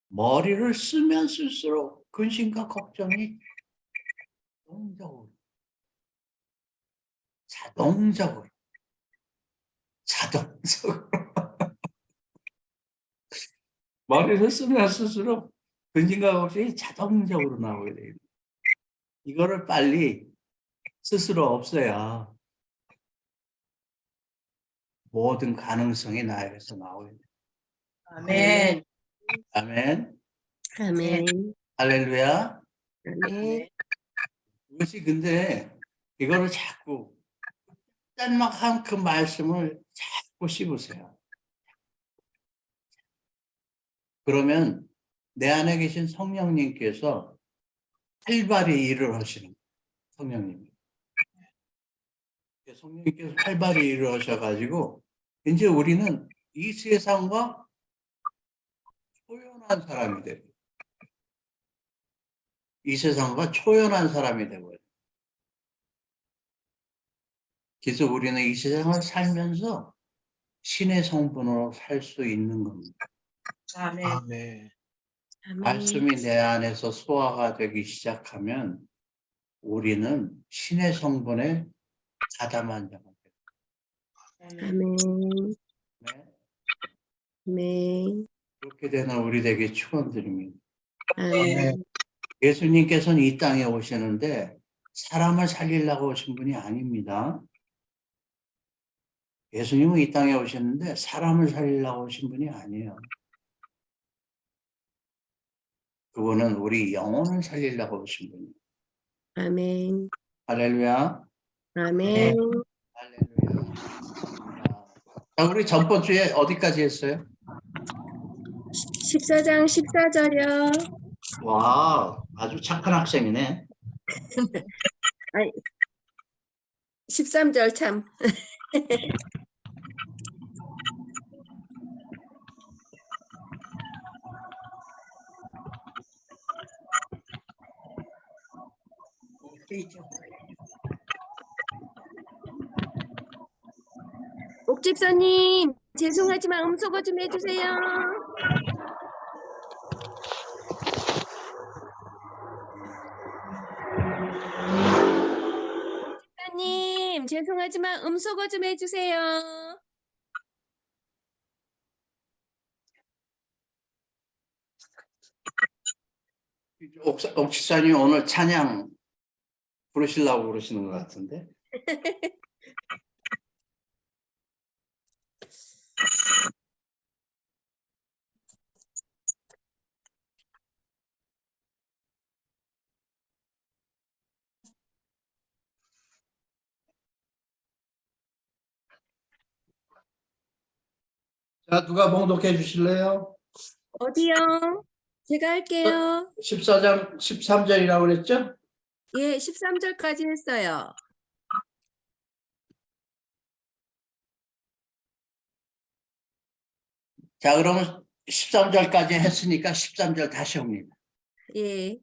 머리를 쓰면 쓸수록 근심과 걱정이 자동적으로 머리를 쓰면 쓸수록 근심과 걱정이 자동적으로 나오게 돼요. 이거를 빨리 스스로 없애야 모든 가능성이 나에게서 나오게 돼요. 아멘. 아멘. 아멘. 할렐루야. 아멘. 그것이 근데 이거를 자꾸 짤막한 그 말씀을 자꾸 씹으세요. 그러면 내 안에 계신 성령님께서 활발히 일을 하시는 거예요. 성령님이. 성령님께서 활발히 일을 하셔가지고 이제 우리는 이 세상과 초연한 사람이 되고 이 세상과 초연한 사람이 되고 그래서 우리는 이 세상을 살면서 신의 성분으로 살 수 있는 겁니다. 아멘. 아멘. 아멘. 말씀이 내 안에서 소화가 되기 시작하면 우리는 신의 성분에 가담한 자가 됩니다. 아멘. 네. 아멘. 그렇게 되는 우리 되게 축원드립니다. 아멘. 예수님께서는 이 땅에 오시는데 사람을 살리려고 오신 분이 아닙니다. 예수님은 이 땅에 오셨는데 사람을 살리려고 오신 분이 아니에요. 그분은 우리 영혼을 살리려고 오신 분이에요. 아멘. 할렐루야. 아멘. 할렐루야. 자, 우리 전번 주에 어디까지 했어요? 14장 14절이요. 와, 아주 착한 학생이네. 13절 참. 옥집사님, 죄송하지만 음소거 좀 해주세요. 옥집사님, 죄송하지만 음소거 좀 해주세요. 옥시사님 오늘 찬양 부르시려고 그러시는 것 같은데. 자, 누가 봉독해 주실래요? 어디요? 제가 할게요. 14장 13절이라고 그랬죠? 예, 13절까지 했어요. 자, 그러면 13절까지 했으니까 13절 다시 옵니다. 예.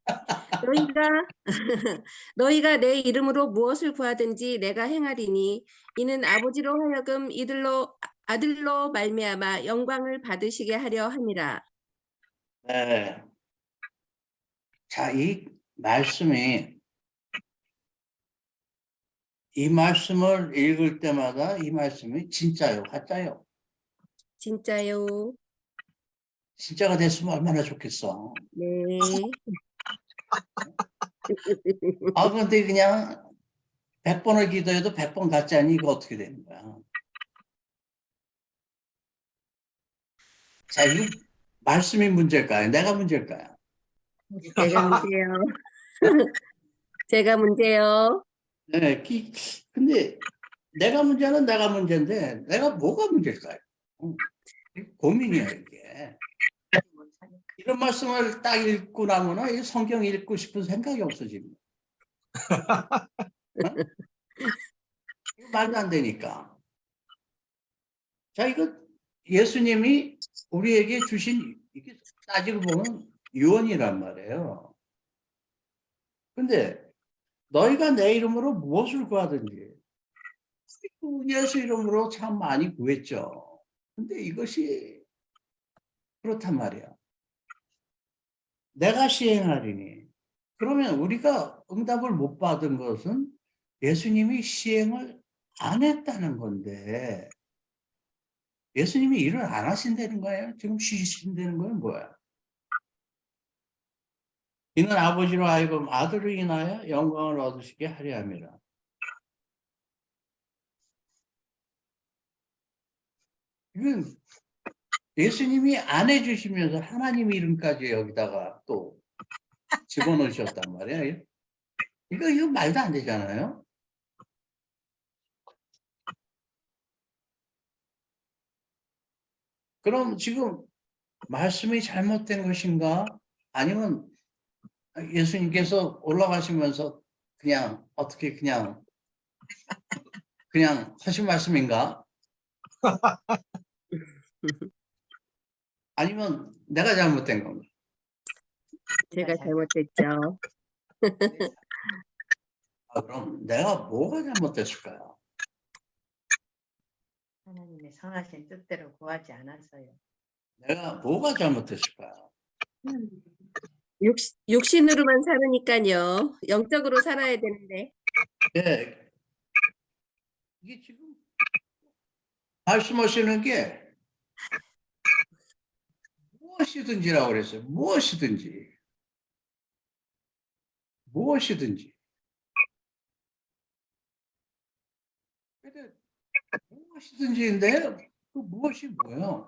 너희가 내 이름으로 무엇을 구하든지 내가 행하리니 이는 아버지로 하여금 이들로 아들로 말미암아 영광을 받으시게 하려 함이라. 네. 자, 이 말씀을 읽을 때마다 이 말씀이 진짜요, 가짜요? 진짜요. 진짜가 됐으면 얼마나 좋겠어. 네. 아, 근데 그냥 100번을 기도해도 100번 가짜니 이거 어떻게 되는 거야? 자, 이거 말씀이 문제일까요? 내가 문제일까요? 제가 문제요. 제가 문제요. 네, 근데 내가 문제는 내가 문제인데 내가 뭐가 문제일까요? 고민이야 이게. 이런 말씀을 딱 읽고 나면은 이 성경 읽고 싶은 생각이 없어집니다. 어? 이거 말도 안 되니까. 자, 이거 예수님이 우리에게 주신 이게 따지고 보면 유언이란 말이에요. 근데 너희가 내 이름으로 무엇을 구하든지 예수 이름으로 참 많이 구했죠. 근데 이것이 그렇단 말이야. 내가 시행하리니. 그러면 우리가 응답을 못 받은 것은 예수님이 시행을 안 했다는 건데 예수님이 일을 안 하신다는 거예요? 지금 쉬신다는 건 뭐야? 이는 아버지로 하여금 아들을 인하여 영광을 얻으시게 하려 함이라. 이건 예수님이 안 해주시면서 하나님 이름까지 여기다가 또 집어넣으셨단 말이에요. 이거 말도 안 되잖아요. 그럼 지금 말씀이 잘못된 것인가? 아니면 예수님께서 올라가시면서 그냥 어떻게 그냥 하신 말씀인가? 아니면 내가 잘못된 건가? 제가 잘못했죠. 그럼 내가 뭐가 잘못됐을까요? 하나님의 선하신 뜻대로 구하지 않았어요. 내가 뭐가 잘못됐을까요? 육신으로만 살으니까요. 영적으로 살아야 되는데. 네. 이게 지금 말씀하시는 게 무엇이든지라고 그랬어요. 무엇이든지. 무엇이든지. 근데 무엇이든지인데 그 무엇이 뭐예요?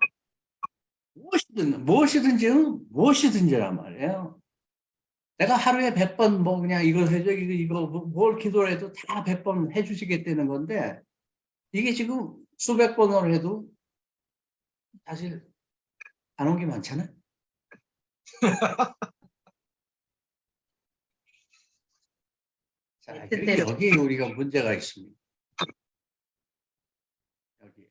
무엇이든지는 무엇이든지란 말이에요. 내가 하루에 100번 뭐 그냥 이거 해줘, 이거 뭘 기도를 해도 다 100번 해주시겠다는 건데, 이게 지금 수백 번을 해도 사실 안 온 게 많잖아. 자, 네, 뜻대로. 여기 우리가 문제가 있습니다. 여기.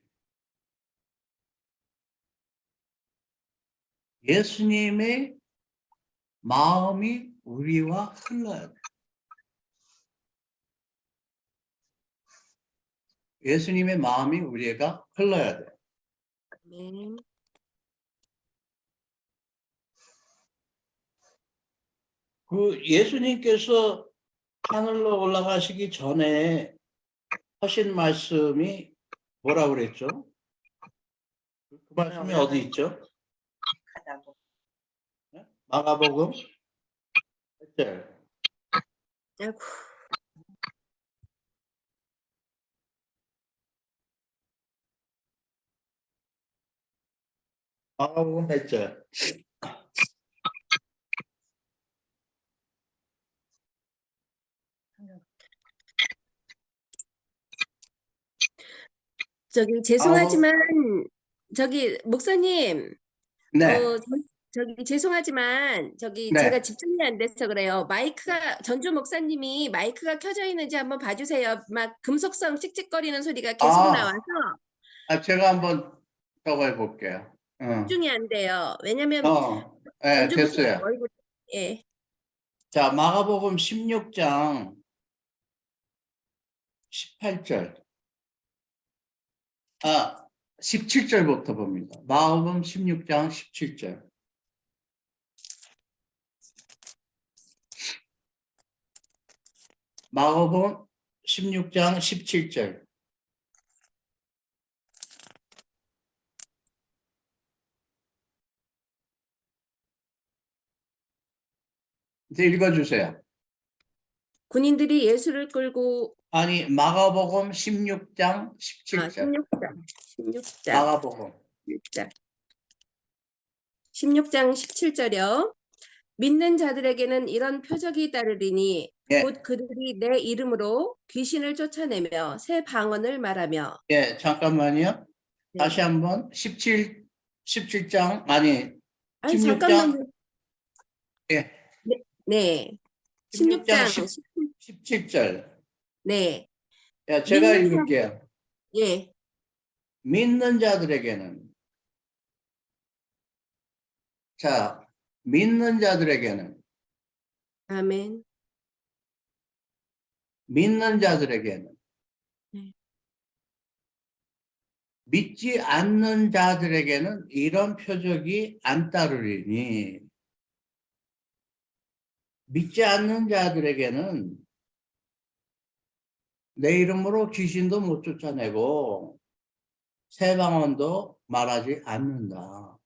예수님의 마음이 우리와 흘러야 돼. 예수님의 마음이 우리가 흘러야 돼. 아멘. 그 예수님께서 하늘로 올라가시기 전에 하신 말씀이 뭐라고 그랬죠? 그 말씀이 어디 있죠? 하다고. 마가복음 8절. 아이고. 마가복음 8절. 저기 죄송하지만 저기 목사님 네, 저기 죄송하지만 저기 제가 네. 집중이 안 돼서 그래요. 마이크가 전주 목사님이 마이크가 켜져 있는지 한번 봐주세요. 막 금속성 찍찍거리는 소리가 계속 나와서 제가 한번 저거 해볼게요. 집중이 안 돼요. 왜냐면 네, 전주 목사님 됐어요. 얼굴 예. 자, 마가복음 16장 18절. 17절부터 봅니다. 마가복음 16장 17절. 마가복음 16장 17절. 이제 읽어주세요. 군인들이 예수를 끌고 아니, 마가복음 16장 17절. 16장 마가복음. 16장 17절이요. 믿는 자들에게는 이런 표적이 따르리니 예, 곧 그들이 내 이름으로 귀신을 쫓아내며 새 방언을 말하며 예, 잠깐만요. 네. 다시 한번 17장, 아니, 아니 16장, 잠깐만요. 예, 네. 16장 16장 17절. 네. 야, 제가 믿는 자 읽을게요. 예. 믿는 자들에게는, 자, 믿는 자들에게는, 아멘. 믿는 자들에게는, 네. 믿지 않는 자들에게는 이런 표적이 안 따르리니, 믿지 않는 자들에게는 내 이름으로 귀신도 못 쫓아내고 새 방언도 말하지 않는다.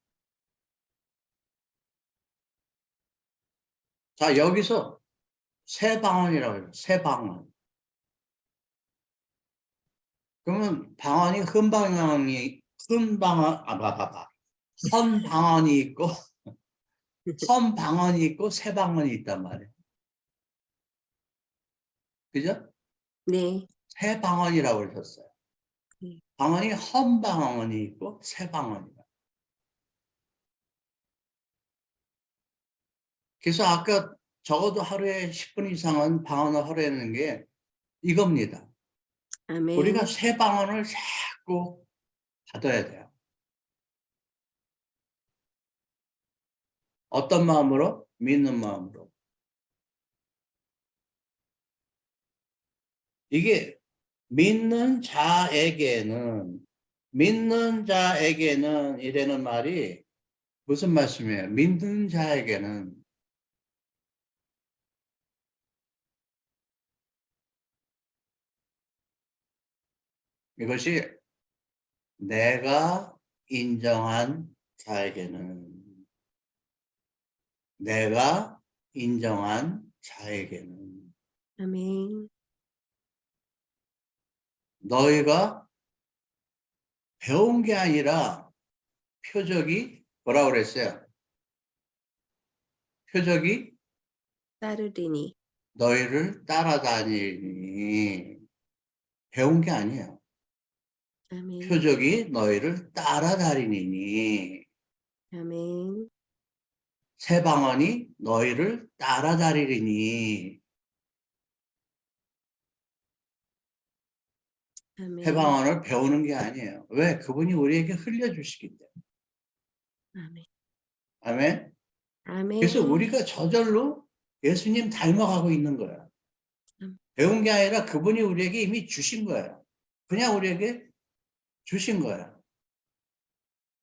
자, 여기서 새 방언이라고 해요. 새 방언. 그러면 방언이 헌방언이 있고 헌방언이 있고 새 방언이 있단 말이에요. 그죠? 네. 새 방언이라고 그러셨어요. 방언이 헌방언이 있고 새 방언이다. 그래서 아까 적어도 하루에 10분 이상은 방언을 하려는 게 이겁니다. 아멘. 우리가 새 방언을 자꾸 받아야 돼요. 어떤 마음으로? 믿는 마음으로. 이게 믿는 자에게는 이라는 말이 무슨 말씀이에요? 믿는 자에게는 이것이 내가 인정한 자에게는 아멘. 너희가 배운 게 아니라 표적이 뭐라고 그랬어요? 표적이 따르리니. 너희를 따라다니니. 배운 게 아니에요. 아멘. 표적이 너희를 따라다니니. 아멘. 새 방언이 너희를 따라다니니. 새 아멘. 방언을 배우는 게 아니에요. 왜? 그분이 우리에게 흘려주시기 때문에. 아멘. 아멘. 아멘. 그래서 우리가 저절로 예수님 닮아가고 있는 거야. 배운 게 아니라 그분이 우리에게 이미 주신 거예요. 그냥 우리에게 주신 거야.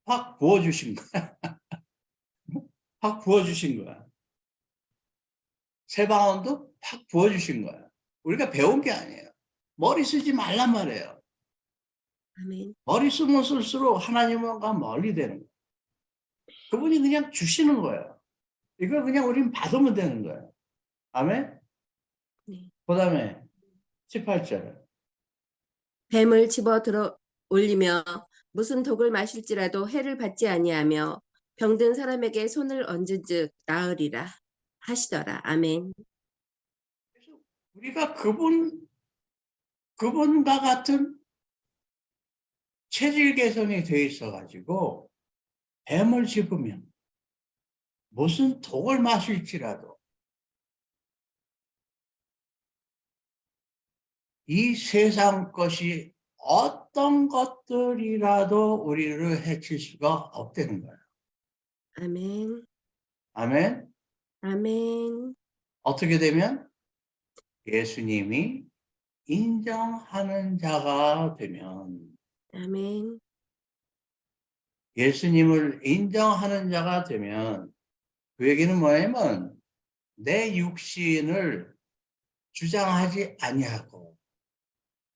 확 부어주신 거야. 확 부어주신 거야. 새 방언도 확 부어주신 거야. 우리가 배운 게 아니에요. 머리 쓰지 말란 말이에요. 아멘. 머리 쓰면 쓸수록 하나님과 멀리 되는 거예요. 그분이 그냥 주시는 거예요. 이걸 그냥 우리는 받으면 되는 거예요. 아멘? 네. 그 다음에 18절. 뱀을 집어 들어 올리며 무슨 독을 마실지라도 해를 받지 아니하며 병든 사람에게 손을 얹은즉 나으리라 하시더라. 아멘. 우리가 그분과 같은 체질 개선이 돼 있어가지고 뱀을 집으면 무슨 독을 마실지라도 이 세상 것이 어떤 것들이라도 우리를 해칠 수가 없다는 거예요. 아멘. 아멘. 아멘. 어떻게 되면 예수님이 인정하는 자가 되면, 아멘. 예수님을 인정하는 자가 되면 그 얘기는 뭐냐면 내 육신을 주장하지 아니하고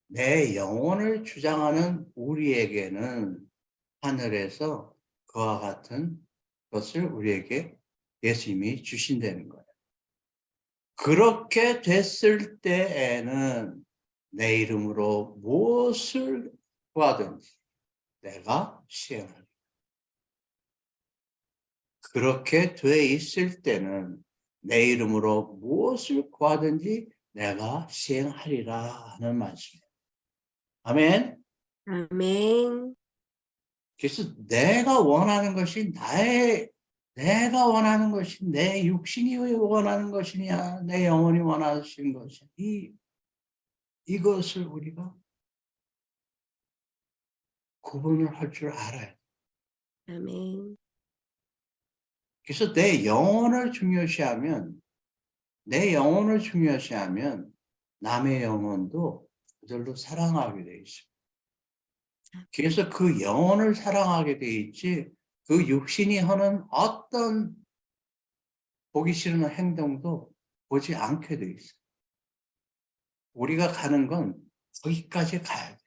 내 영혼을 주장하는 우리에게는 하늘에서 그와 같은 것을 우리에게 예수님이 주신다는 거예요. 그렇게 됐을 때에는 내 이름으로 무엇을 구하든지 내가 시행하리라. 그렇게 돼 있을 때는 내 이름으로 무엇을 구하든지 내가 시행하리라 하는 말씀이에요. 아멘. 아멘. 그래서 내가 원하는 것이 내가 원하는 것이 내 육신이 원하는 것이냐, 내 영혼이 원하시는 것이냐, 이것을 우리가 구분을 할 줄 알아야 돼. 아멘. 그래서 내 영혼을 중요시하면 남의 영혼도 그들로 사랑하게 돼 있어요. 그래서 그 영혼을 사랑하게 돼 있지, 그 육신이 하는 어떤 보기 싫은 행동도 보지 않게 돼 있어요. 우리가 가는 건 거기까지 가야 돼.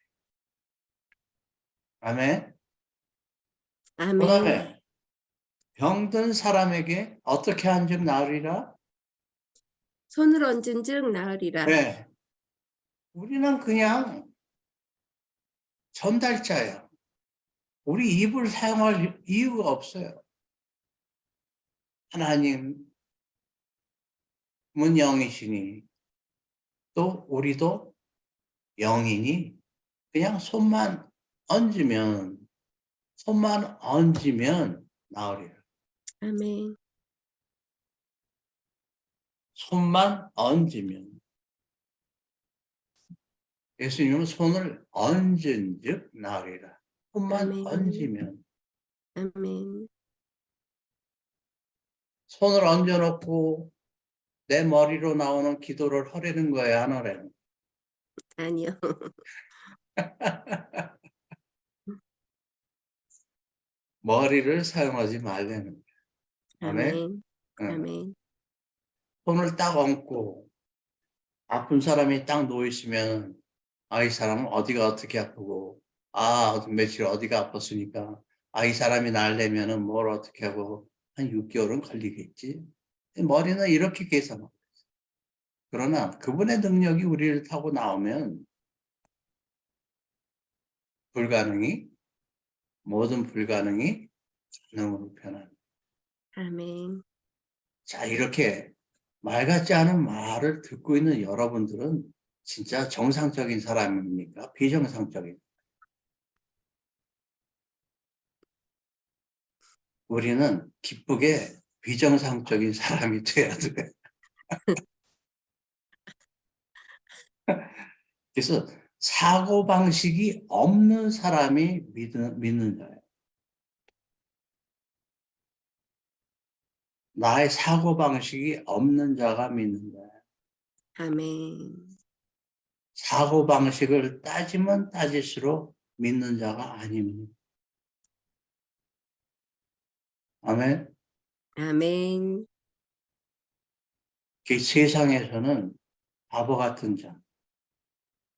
아멘. 아멘. 그다음에 병든 사람에게 어떻게 한즉 나으리라? 손을 얹은즉 나으리라. 네. 우리는 그냥 전달자예요. 우리 입을 사용할 이유가 없어요. 하나님은 영이시니 또 우리도 영이니 그냥 손만 얹으면 나으리라. 아멘. 손만 얹으면. 예수님은 손을 얹은 즉 나으리라. 손만 아멘. 얹으면. 아멘. 손을 얹어놓고 내 머리로 나오는 기도를 하려는 거예요, 안 하려는 거예요? 아니요. 머리를 사용하지 말라는 거예요. 아멘. 아멘. 응. 아멘. 손을 딱 얹고 아픈 사람이 딱 누워있으면 이 사람은 어디가 어떻게 아프고 며칠 어디가 아팠으니까 이 사람이 나으려면은 뭘 어떻게 하고 한 6개월은 걸리겠지. 머리는 이렇게 계산하고 있어요. 그러나 그분의 능력이 우리를 타고 나오면 모든 불가능이 가능으로 변합니다. 아멘. 자, 이렇게 말 같지 않은 말을 듣고 있는 여러분들은 진짜 정상적인 사람입니까? 비정상적인? 우리는 기쁘게 비정상적인 사람이 돼야 돼. 그래서 사고방식이 없는 사람이 믿는 자예요. 나의 사고방식이 없는 자가 믿는 자예요. 아멘. 사고방식을 따지면 따질수록 믿는 자가 아닙니다. 아멘. 아멘. 그 세상에서는 바보 같은 자,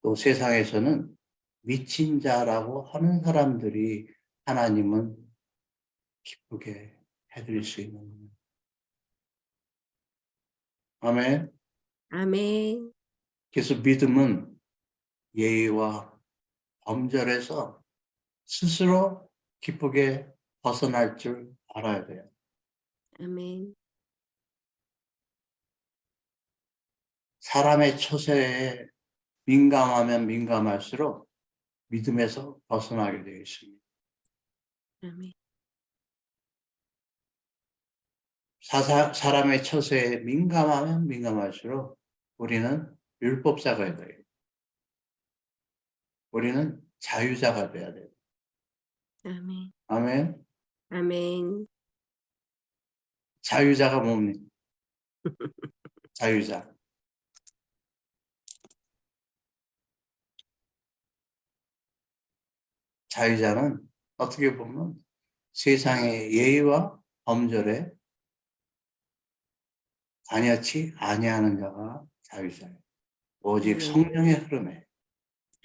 또 세상에서는 미친 자라고 하는 사람들이 하나님은 기쁘게 해드릴 수 있는 거예요. 아멘. 아멘. 그래서 믿음은 예의와 범절에서 스스로 기쁘게 벗어날 줄 알아야 돼요. 아멘. 사람의 처세에 민감하면 민감할수록 믿음에서 벗어나게 되어 있습니다. 아멘. 사람의 처세에 민감하면 민감할수록 우리는 율법자가 돼요. 우리는 자유자가 돼야 돼요. 아멘. 아멘. 아멘. 자유자가 뭡니까? 자유자. 자유자는 어떻게 보면 세상의 예의와 범절에 관여치 아니하는 자가 자유자예요. 오직 성령의 흐름에,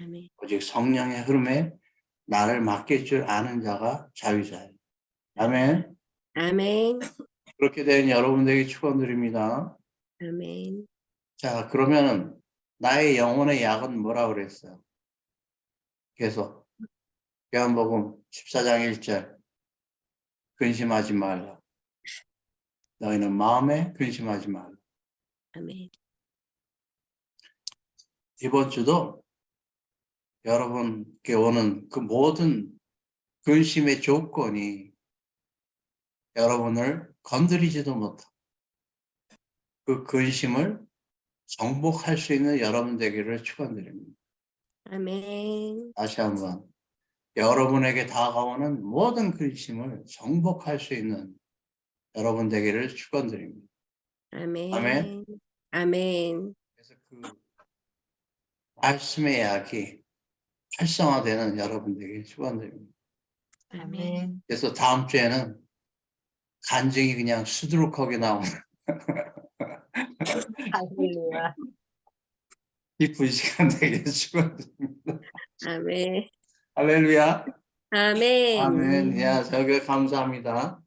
아멘. 오직 성령의 흐름에 나를 맡길 줄 아는 자가 자유자예요. 아멘. 아멘. 그렇게 된 여러분들에게 축원드립니다. 아멘. 자, 그러면은 나의 영혼의 약은 뭐라고 그랬어요? 계속 요한복음 14장 1절 근심하지 말라. 너희는 마음에 근심하지 말라. 아멘. 이번 주도 여러분께 오는 그 모든 근심의 조건이 여러분을 건드리지도 못하고 그 근심을 정복할 수 있는 여러분 되기를 축원드립니다. 아멘. 다시 한번 여러분에게 다가오는 모든 근심을 정복할 수 있는 여러분 되기를 축원드립니다. 아멘. 아멘. 아멘. 그래서 그 말씀의 약이 활성화되는 여러분 되기를 축원드립니다. 아멘. 그래서 다음 주에는 간증이 그냥 수두룩하게 나오는 할렐루야. 기쁜 시간 되기를 축원드립니다. 아멘. 할렐루야. 아멘. 아멘. 야, 저게 감사합니다.